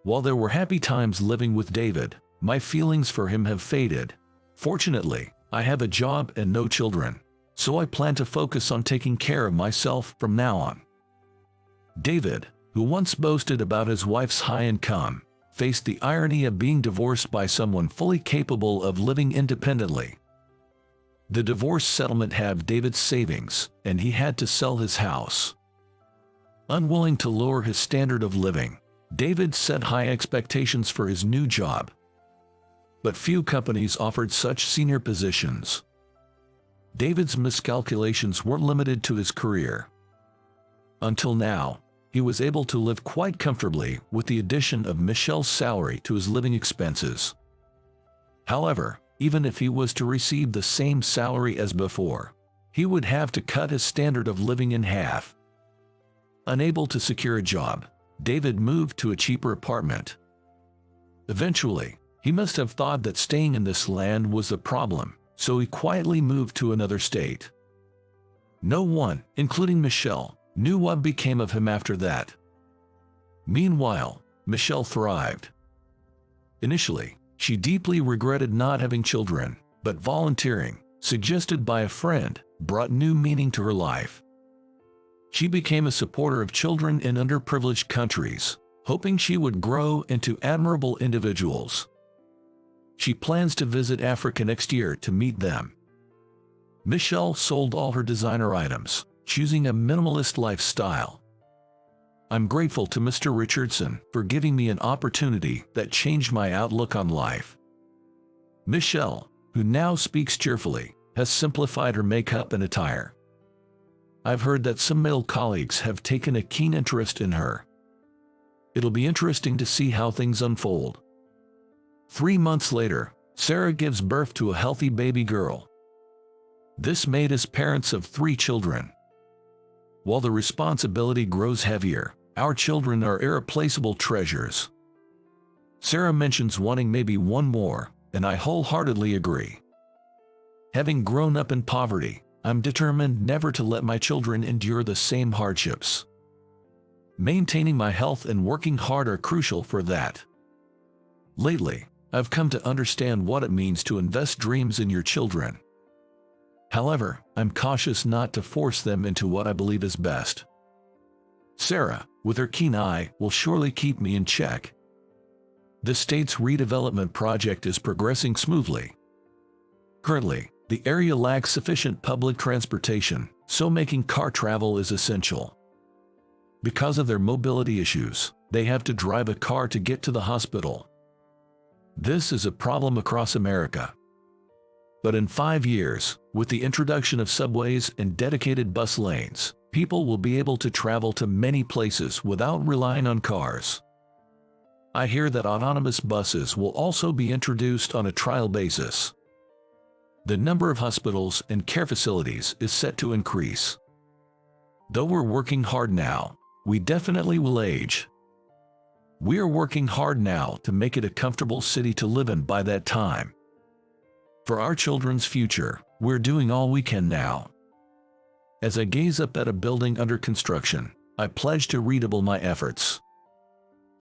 S1: While there were happy times living with David, my feelings for him have faded. Fortunately, I have a job and no children, so I plan to focus on taking care of myself from now on. David, who once boasted about his wife's high income, faced the irony of being divorced by someone fully capable of living independently. The divorce settlement halved David's savings, and he had to sell his house. Unwilling to lower his standard of living, David set high expectations for his new job. But few companies offered such senior positions. David's miscalculations weren't limited to his career. Until now, he was able to live quite comfortably with the addition of Michelle's salary to his living expenses. However, even if he was to receive the same salary as before, he would have to cut his standard of living in half. Unable to secure a job, David moved to a cheaper apartment. Eventually, he must have thought that staying in this land was the problem, so he quietly moved to another state. No one, including Michelle, knew what became of him after that. Meanwhile, Michelle thrived. Initially, she deeply regretted not having children, but volunteering, suggested by a friend, brought new meaning to her life. She became a supporter of children in underprivileged countries, hoping she would grow into admirable individuals. She plans to visit Africa next year to meet them. Michelle sold all her designer items, choosing a minimalist lifestyle. I'm grateful to Mr. Richardson for giving me an opportunity that changed my outlook on life. Michelle, who now speaks cheerfully, has simplified her makeup and attire. I've heard that some male colleagues have taken a keen interest in her. It'll be interesting to see how things unfold. 3 months later, Sarah gives birth to a healthy baby girl. This made us parents of 3 children. While the responsibility grows heavier, our children are irreplaceable treasures. Sarah mentions wanting maybe one more, and I wholeheartedly agree. Having grown up in poverty, I'm determined never to let my children endure the same hardships. Maintaining my health and working hard are crucial for that. Lately, I've come to understand what it means to invest dreams in your children. However, I'm cautious not to force them into what I believe is best. Sarah, with her keen eye, will surely keep me in check. The state's redevelopment project is progressing smoothly. Currently, the area lacks sufficient public transportation, so making car travel is essential. Because of their mobility issues, they have to drive a car to get to the hospital. This is a problem across America. But in 5 years, with the introduction of subways and dedicated bus lanes, people will be able to travel to many places without relying on cars. I hear that autonomous buses will also be introduced on a trial basis. The number of hospitals and care facilities is set to increase. Though we're working hard now, we definitely will age. We are working hard now to make it a comfortable city to live in by that time. For our children's future, we're doing all we can now. As I gaze up at a building under construction, I pledge to redouble my efforts.